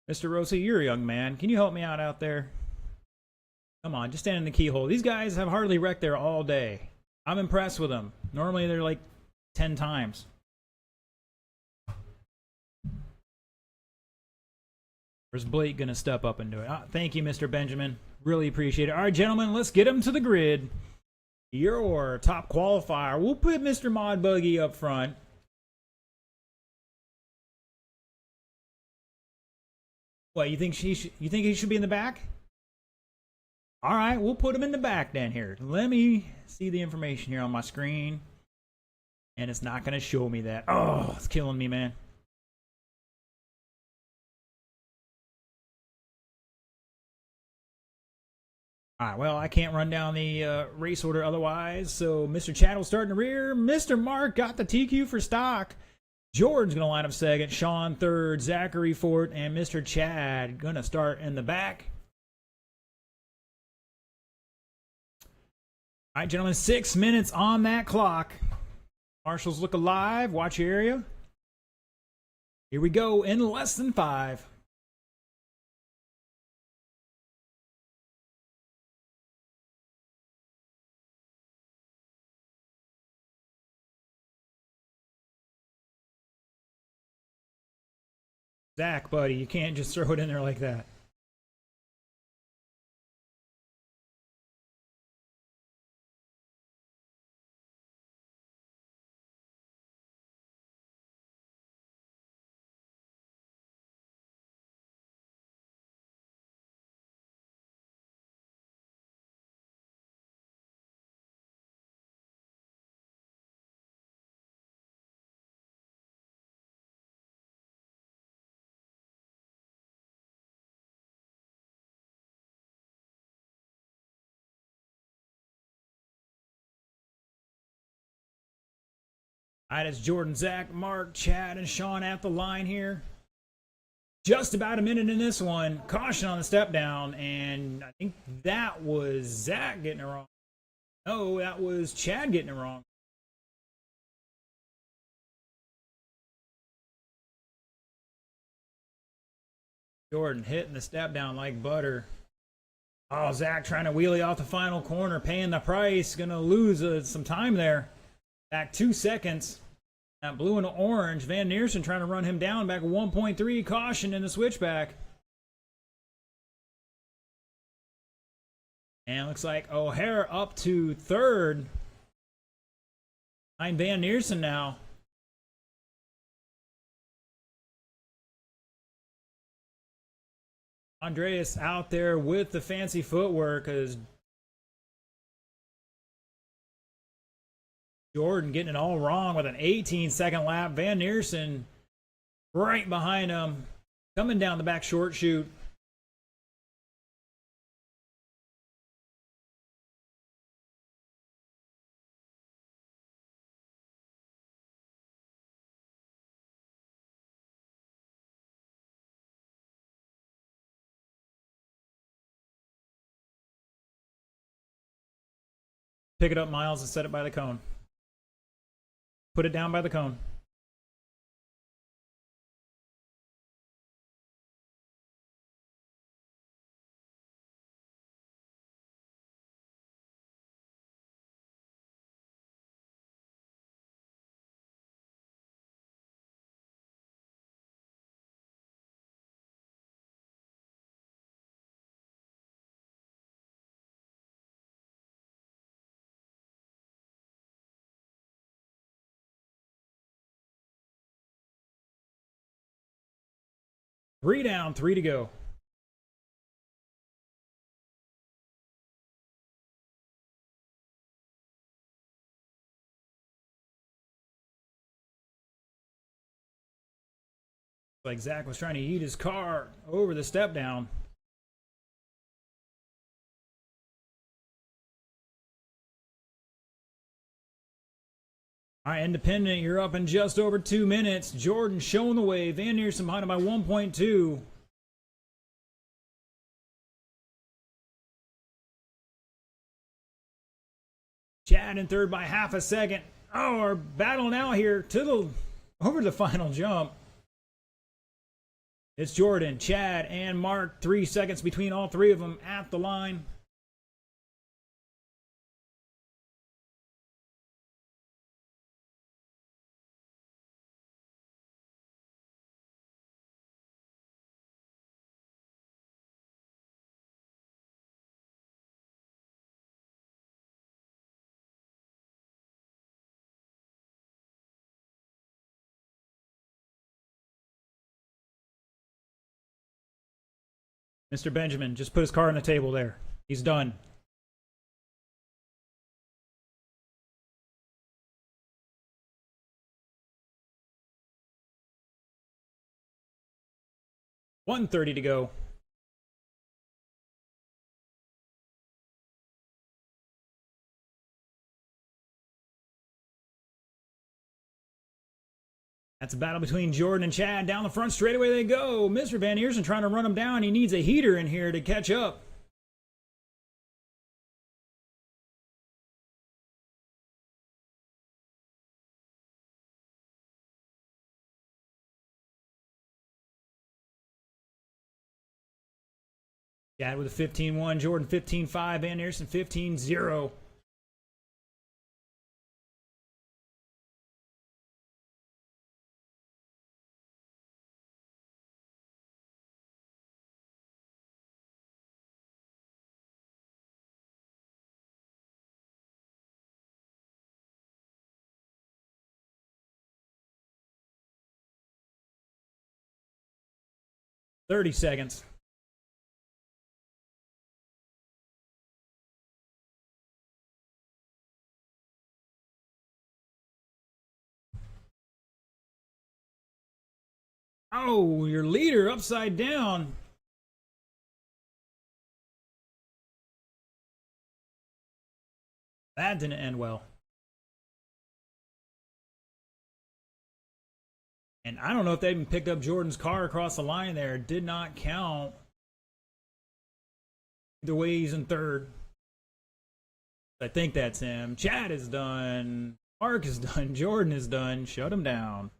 Mr. Rossi, you're a young man. Can you help me out there? Come on, just stand in the keyhole. These guys have hardly wrecked there all day. I'm impressed with them. Normally they're like 10 times. Where's Blake going to step up and do it? Thank you, Mr. Benjamin. Really appreciate it. All right, gentlemen, let's get them to the grid. Your top qualifier. We'll put Mr. Mod Buggy up front. What, you think he should be in the back? All right, we'll put him in the back then here. Let me see the information here on my screen. And it's not going to show me that. Oh, it's killing me, man. All right, well, I can't run down the race order otherwise. So Mr. Chad will start in the rear. Mr. Mark got the TQ for stock. George's going to line up second. Sean third. Zachary fourth. And Mr. Chad going to start in the back. All right, gentlemen, 6 minutes on that clock. Marshals look alive. Watch your area. Here we go in less than 5. Zach, buddy, you can't just throw it in there like that. All right, it's Jordan, Zach, Mark, Chad, and Sean at the line here. Just about a minute in this one. Caution on the step down, and I think that was Zach getting it wrong. No, that was Chad getting it wrong. Jordan hitting the step down like butter. Oh, Zach trying to wheelie off the final corner, paying the price. Going to lose some time there. Back 2 seconds. That blue and orange. Van Neersen trying to run him down. Back 1.3. Caution in the switchback. And looks like O'Hare up to third. Behind Van Neersen now. Andreas out there with the fancy footwork as Jordan getting it all wrong with an 18-second lap. Van Neersen right behind him, coming down the back short chute. Pick it up, Miles, and set it by the cone. Put it down by the cone. Three down, 3 to go. Like Zach was trying to eat his car over the step down. All right, Independent, you're up in just over 2 minutes. Jordan showing the way. Van Neersen behind him by 1.2. Chad in third by half a second. Oh, our battle now here to the over the final jump. It's Jordan, Chad, and Mark. 3 seconds between all three of them at the line. Mr. Benjamin just put his car on the table there. He's done. $130 to go. That's a battle between Jordan and Chad. Down the front straightaway they go. Mr. Van Neersen trying to run him down. He needs a heater in here to catch up. Chad with a 15-1. Jordan 15-5. Van Neersen 15-0. 30 seconds. Oh, your leader upside down. That didn't end well. And I don't know if they even picked up Jordan's car across the line there. It did not count. Either way, he's in third. I think that's him. Chad is done. Mark is done. Jordan is done. Shut him down.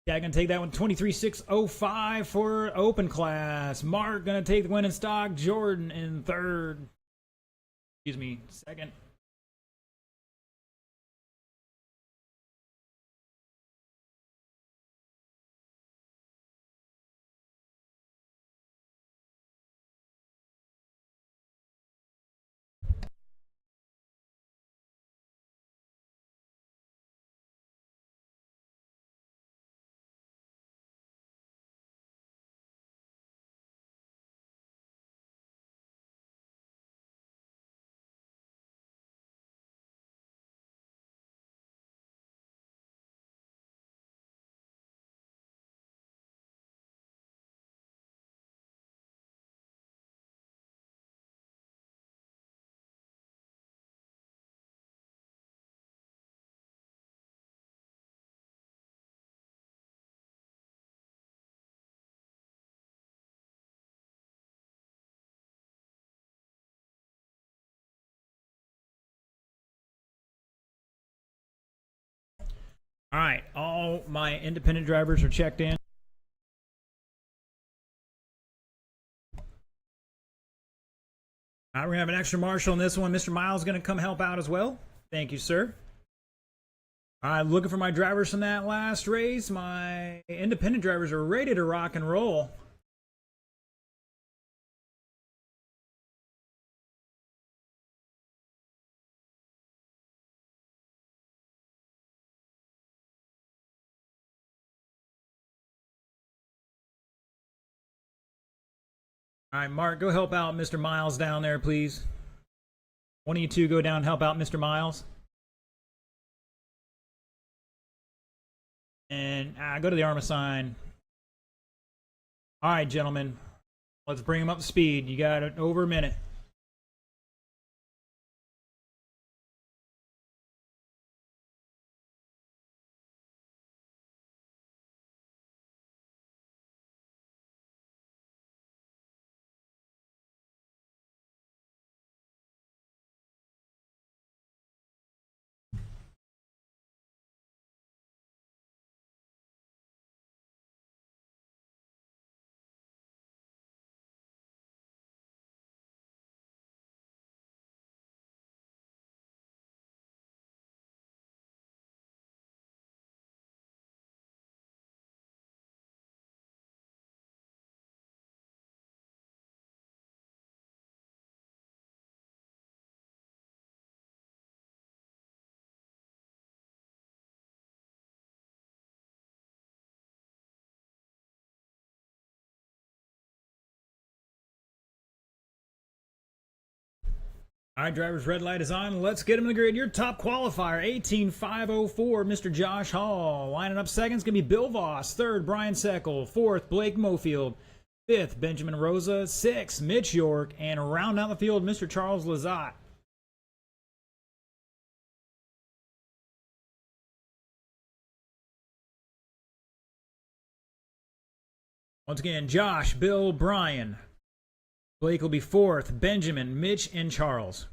Chad gonna take that one. 23.605 for open class. Mark gonna take the win in stock. Jordan in third. Excuse me, second. All right, all my independent drivers are checked in. All right, we're gonna have an extra marshal in this one. Mr. Miles is gonna come help out as well. Thank you, sir. All right, looking for my drivers from that last race. My independent drivers are ready to rock and roll. All right, Mark, go help out Mr. Miles down there, please. One of you two go down and help out Mr. Miles. And go to the armor sign. All right, gentlemen. Let's bring him up to speed. You got it over a minute. All right, driver's red light is on. Let's get him in the grid. Your top qualifier, 18.504, Mr. Josh Hall. Lining up second is going to be Bill Voss. Third, Brian Seckel. Fourth, Blake Mofield. Fifth, Benjamin Rosa. Sixth, Mitch York. And round out the field, Mr. Charles Lazat. Once again, Josh, Bill, Brian. Blake will be fourth, Benjamin, Mitch, and Charles.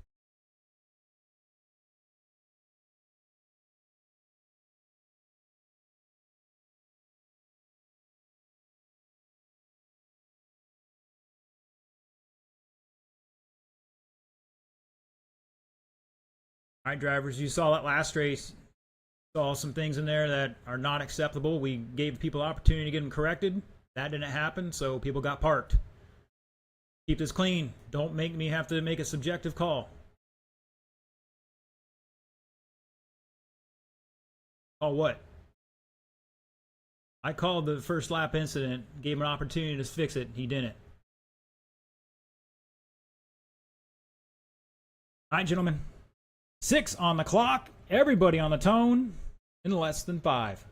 All right, drivers, you saw that last race. Saw some things in there that are not acceptable. We gave people opportunity to get them corrected. That didn't happen, so people got parked. Keep this clean. Don't make me have to make a subjective call. Call what? I called the first lap incident, gave him an opportunity to fix it. He didn't. All right, gentlemen. 6 on the clock. Everybody on the tone in less than 5.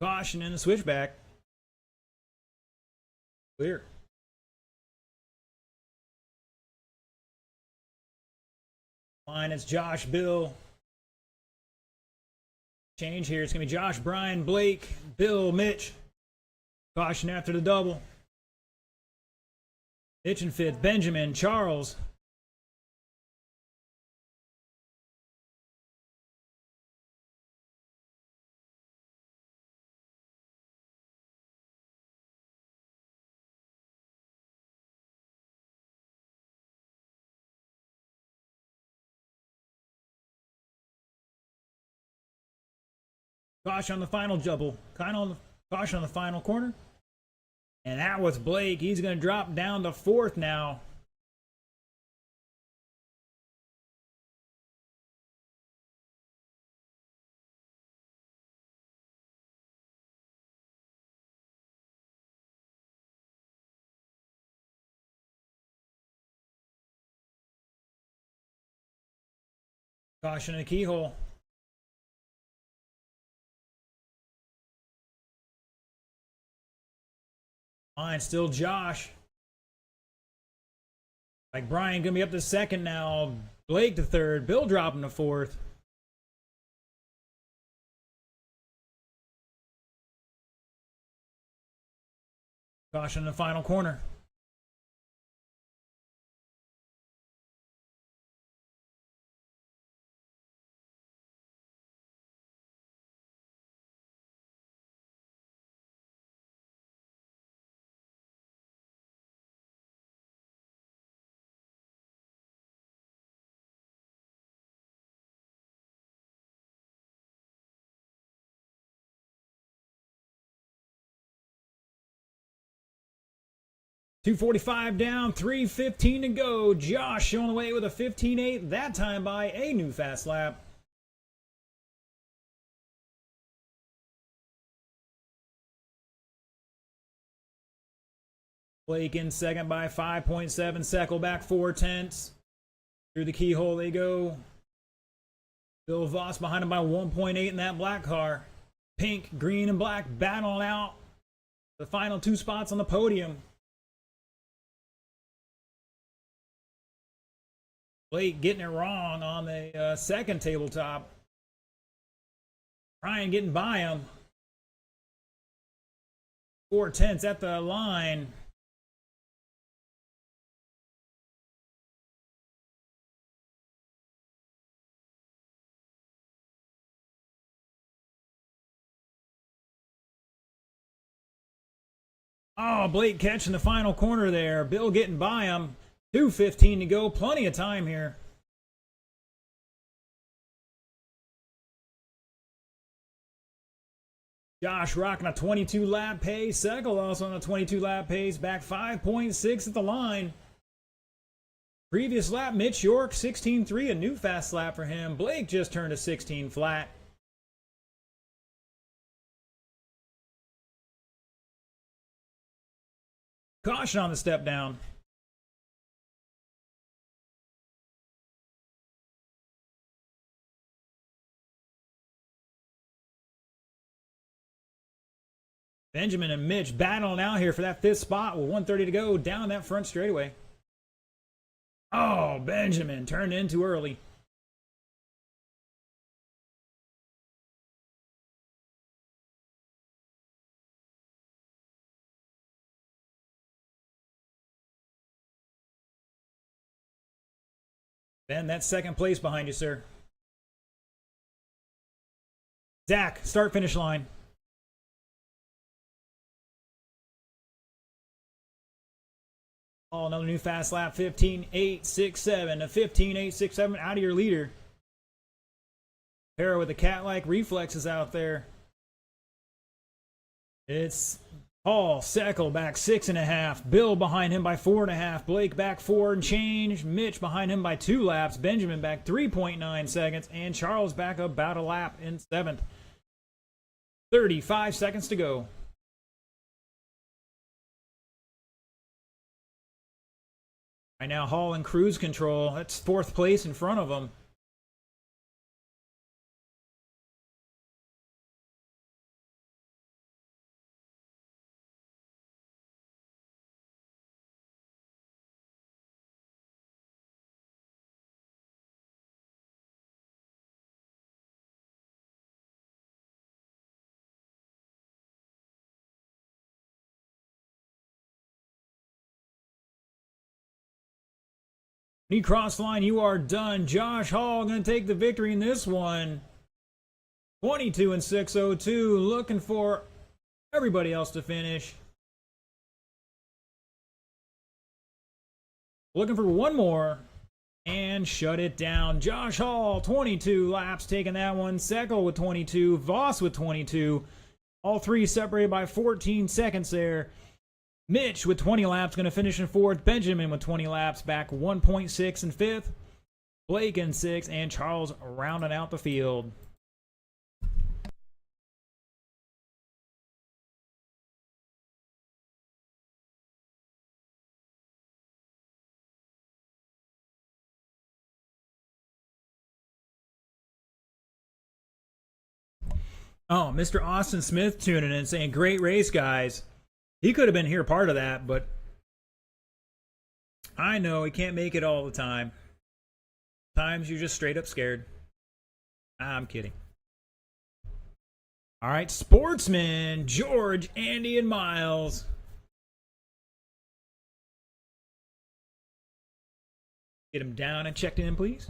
Caution in the switchback. Clear. Line is Josh, Bill. Change here. It's going to be Josh, Brian, Blake, Bill, Mitch. Caution after the double. Mitch in 5th. Benjamin, Charles. Caution on the final double. Caution on the final corner. And that was Blake. He's going to drop down to 4th now. Caution in the keyhole. Line still Josh. Like Brian gonna be up to 2nd now. Blake to 3rd. Bill dropping to 4th. Caution in the final corner. .245 down, 3:15 to go. Josh showing the way with a 15.8. That time by a new fast lap. Blake in 2nd by 5.7. Seckel back 4/10. Through the keyhole they go. Bill Voss behind him by 1.8 in that black car. Pink, green, and black battling out the final 2 spots on the podium. Blake getting it wrong on the 2nd tabletop. Ryan getting by him. 4/10 at the line. Oh, Blake catching the final corner there. Bill getting by him. 2:15 to go. Plenty of time here. Josh rocking a 22 lap pace. Seckel also on a 22 lap pace. Back 5.6 at the line. Previous lap, Mitch York 16.3. A new fast lap for him. Blake just turned a 16 flat. Caution on the step down. Benjamin and Mitch battling out here for that 5th spot with 1:30 to go down that front straightaway. Oh, Benjamin turned in too early. Ben, that's second place behind you, sir. Zach, start finish line. Oh, another new fast lap. 15.867. A 15.867 out of your leader. Para with the cat-like reflexes out there. It's Paul Seckel back 6.5. Bill behind him by 4.5. Blake back 4 and change. Mitch behind him by 2 laps. Benjamin back 3.9 seconds. And Charles back about a lap in 7th. 35 seconds to go. Right now, Hall in cruise control. That's 4th place in front of him. Knee cross line, you are done. Josh Hall going to take the victory in this one. 22 and 602. Looking for everybody else to finish. Looking for one more. And shut it down. Josh Hall, 22 laps, taking that one. Seckel with 22. Voss with 22. All three separated by 14 seconds there. Mitch with 20 laps going to finish in 4th. Benjamin with 20 laps back 1.6 in 5th. Blake in 6th. And Charles rounding out the field. Oh, Mr. Austin Smith tuning in saying, great race, guys. He could have been here part of that, but I know he can't make it all the time. Times you're just straight up scared. I'm kidding. All right, Sportsman, George, Andy, and Miles. Get him down and checked in, please.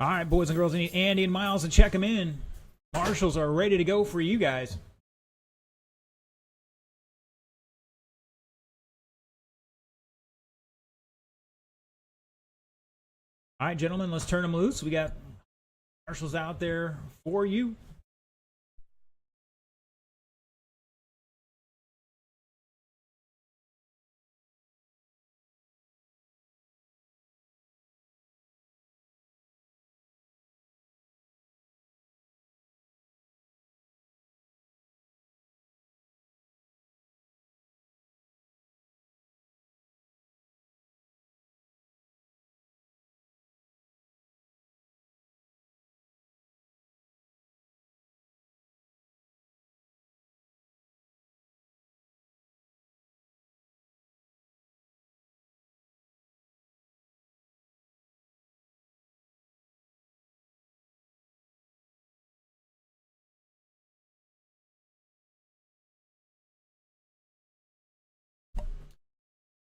All right, boys and girls, I need Andy and Miles to check them in. Marshals are ready to go for you guys. All right, gentlemen, let's turn them loose. We got marshals out there for you.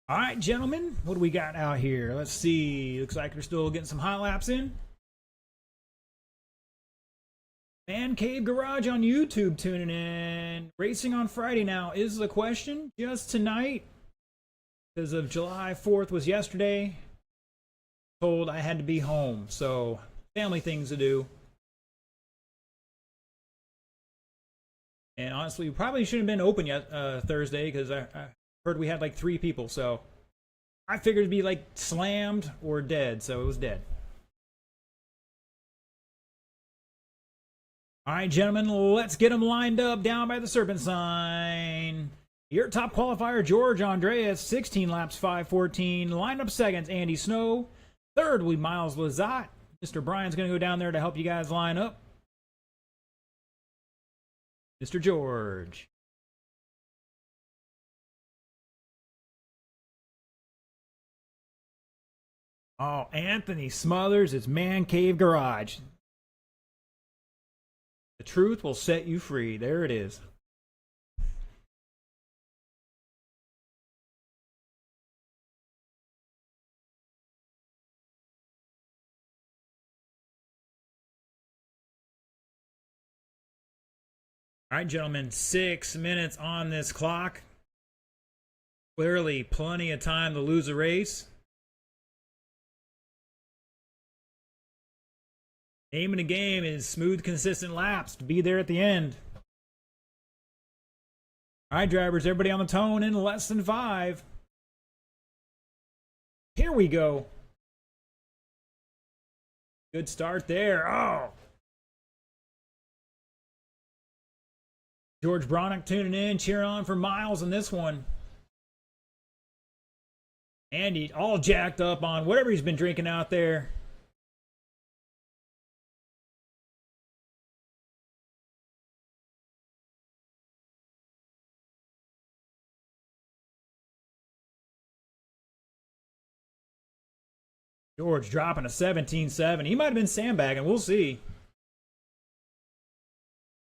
All right, gentlemen, what do we got out here? Let's see. Looks like we're still getting some hot laps in. Man Cave Garage on YouTube tuning in. Racing on Friday now is the question. Just tonight, because of July 4th was yesterday. Told I had to be home, so family things to do. And honestly, we probably shouldn't have been open yet Thursday because I heard we had like 3 people. So I figured it'd be like slammed or dead. So it was dead. All right, gentlemen, let's get them lined up down by the Serpent sign. Your top qualifier, George Andreas, 16 laps, 5:14. Lineup seconds, Andy Snow. Third will be Miles Lazat. Mr. Brian's going to go down there to help you guys line up. Mr. George. Oh, Anthony Smothers, it's Man Cave Garage. The truth will set you free. There it is. All right, gentlemen, 6 minutes on this clock. Clearly, plenty of time to lose a race. Aim in the game is smooth, consistent laps to be there at the end. All right, drivers, everybody on the tone in less than 5. Here we go. Good start there. Oh. George Bronick tuning in, cheering on for Miles in this one. Andy all jacked up on whatever he's been drinking out there. George dropping a 17.7. He might have been sandbagging. We'll see.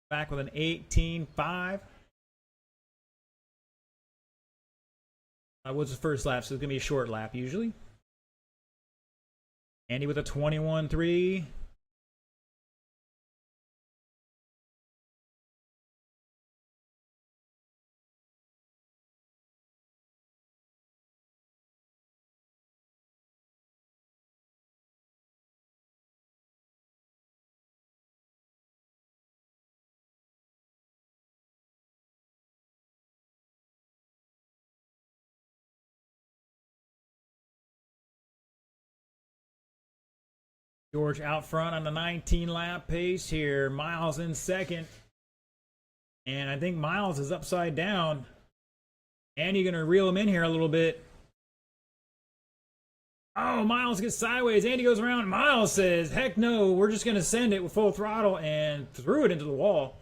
Back with an 18.5. What's the first lap? So it's going to be a short lap usually. Andy with a 21.3. George out front on the 19 lap pace here. Miles in second. And I think Miles is upside down. Andy going to reel him in here a little bit. Oh, Miles gets sideways. Andy goes around. Miles says, heck no, we're just going to send it with full throttle, and threw it into the wall.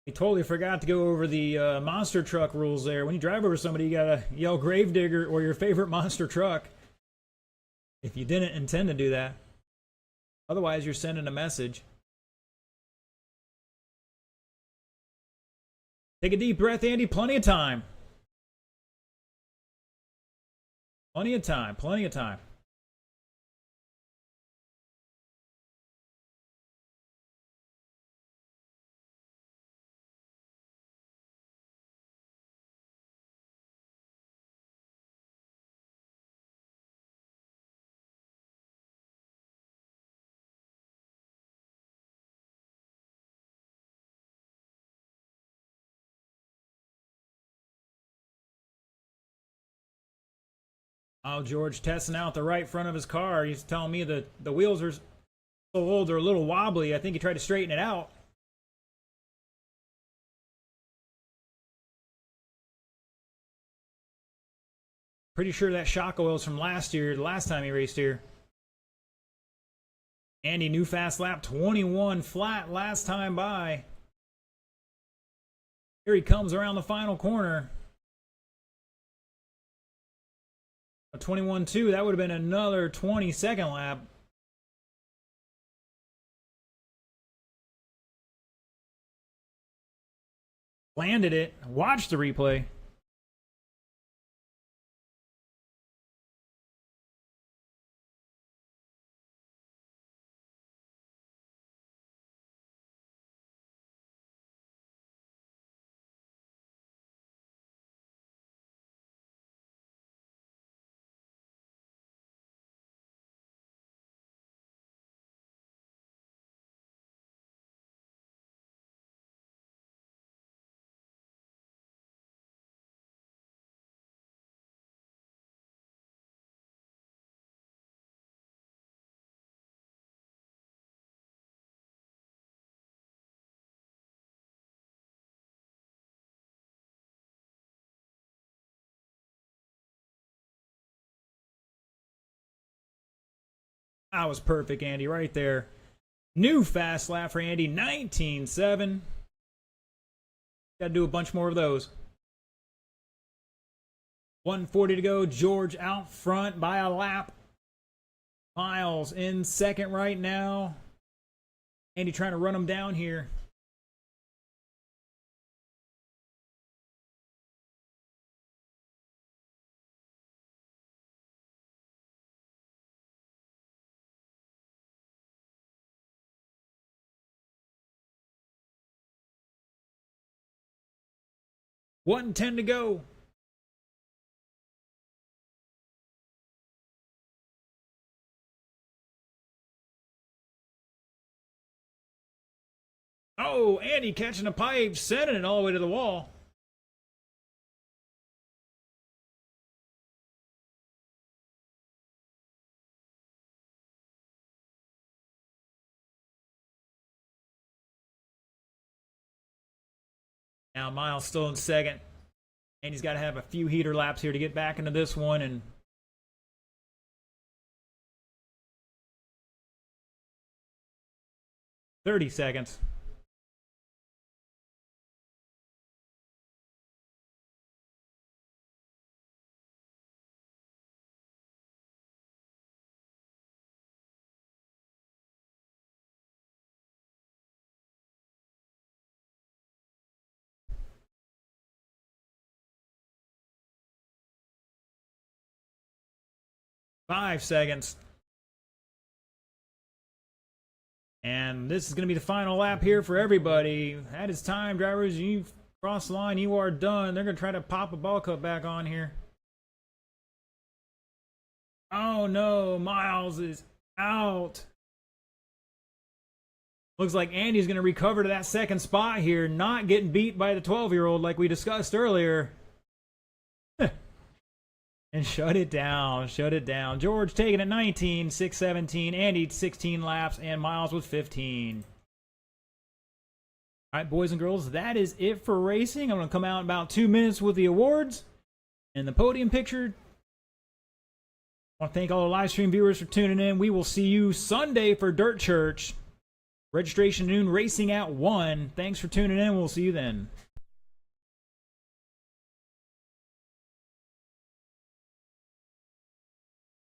He totally forgot to go over the monster truck rules there. When you drive over somebody, you gotta yell Gravedigger or your favorite monster truck. If you didn't intend to do that. Otherwise, you're sending a message. Take a deep breath, Andy. Plenty of time. Plenty of time. Plenty of time. Oh, George testing out the right front of his car. He's telling me that the wheels are so old they're a little wobbly. I think he tried to straighten it out. Pretty sure that shock oil is from last year, the last time he raced here. Andy, new fast lap, 21 flat last time by. Here he comes around the final corner. A 21.2, that would have been another 20-second lap. Landed it. Watch the replay. That was perfect, Andy, right there. New fast lap for Andy, 19.7. Got to do a bunch more of those. 140 to go. George out front by a lap. Miles in second right now. Andy trying to run him down here. $1:10 to go. Oh, Andy catching a pipe, sending it all the way to the wall. Now Miles still in second. And he's got to have a few heater laps here to get back into this one. And 30 seconds. Five seconds. And this is going to be the final lap here for everybody. That is time, drivers. You've crossed the line. You are done. They're going to try to pop a ball cup back on here. Oh, no. Miles is out. Looks like Andy's going to recover to that second spot here, not getting beat by the 12-year-old like we discussed earlier. And shut it down. Shut it down. George taking it 19, 6:17. Andy 16 laps, and Miles with 15. All right, boys and girls, that is it for racing. I'm going to come out in about 2 minutes with the awards and the podium picture. I want to thank all the live stream viewers for tuning in. We will see you Sunday for Dirt Church. Registration noon, racing at 1. Thanks for tuning in. We'll see you then.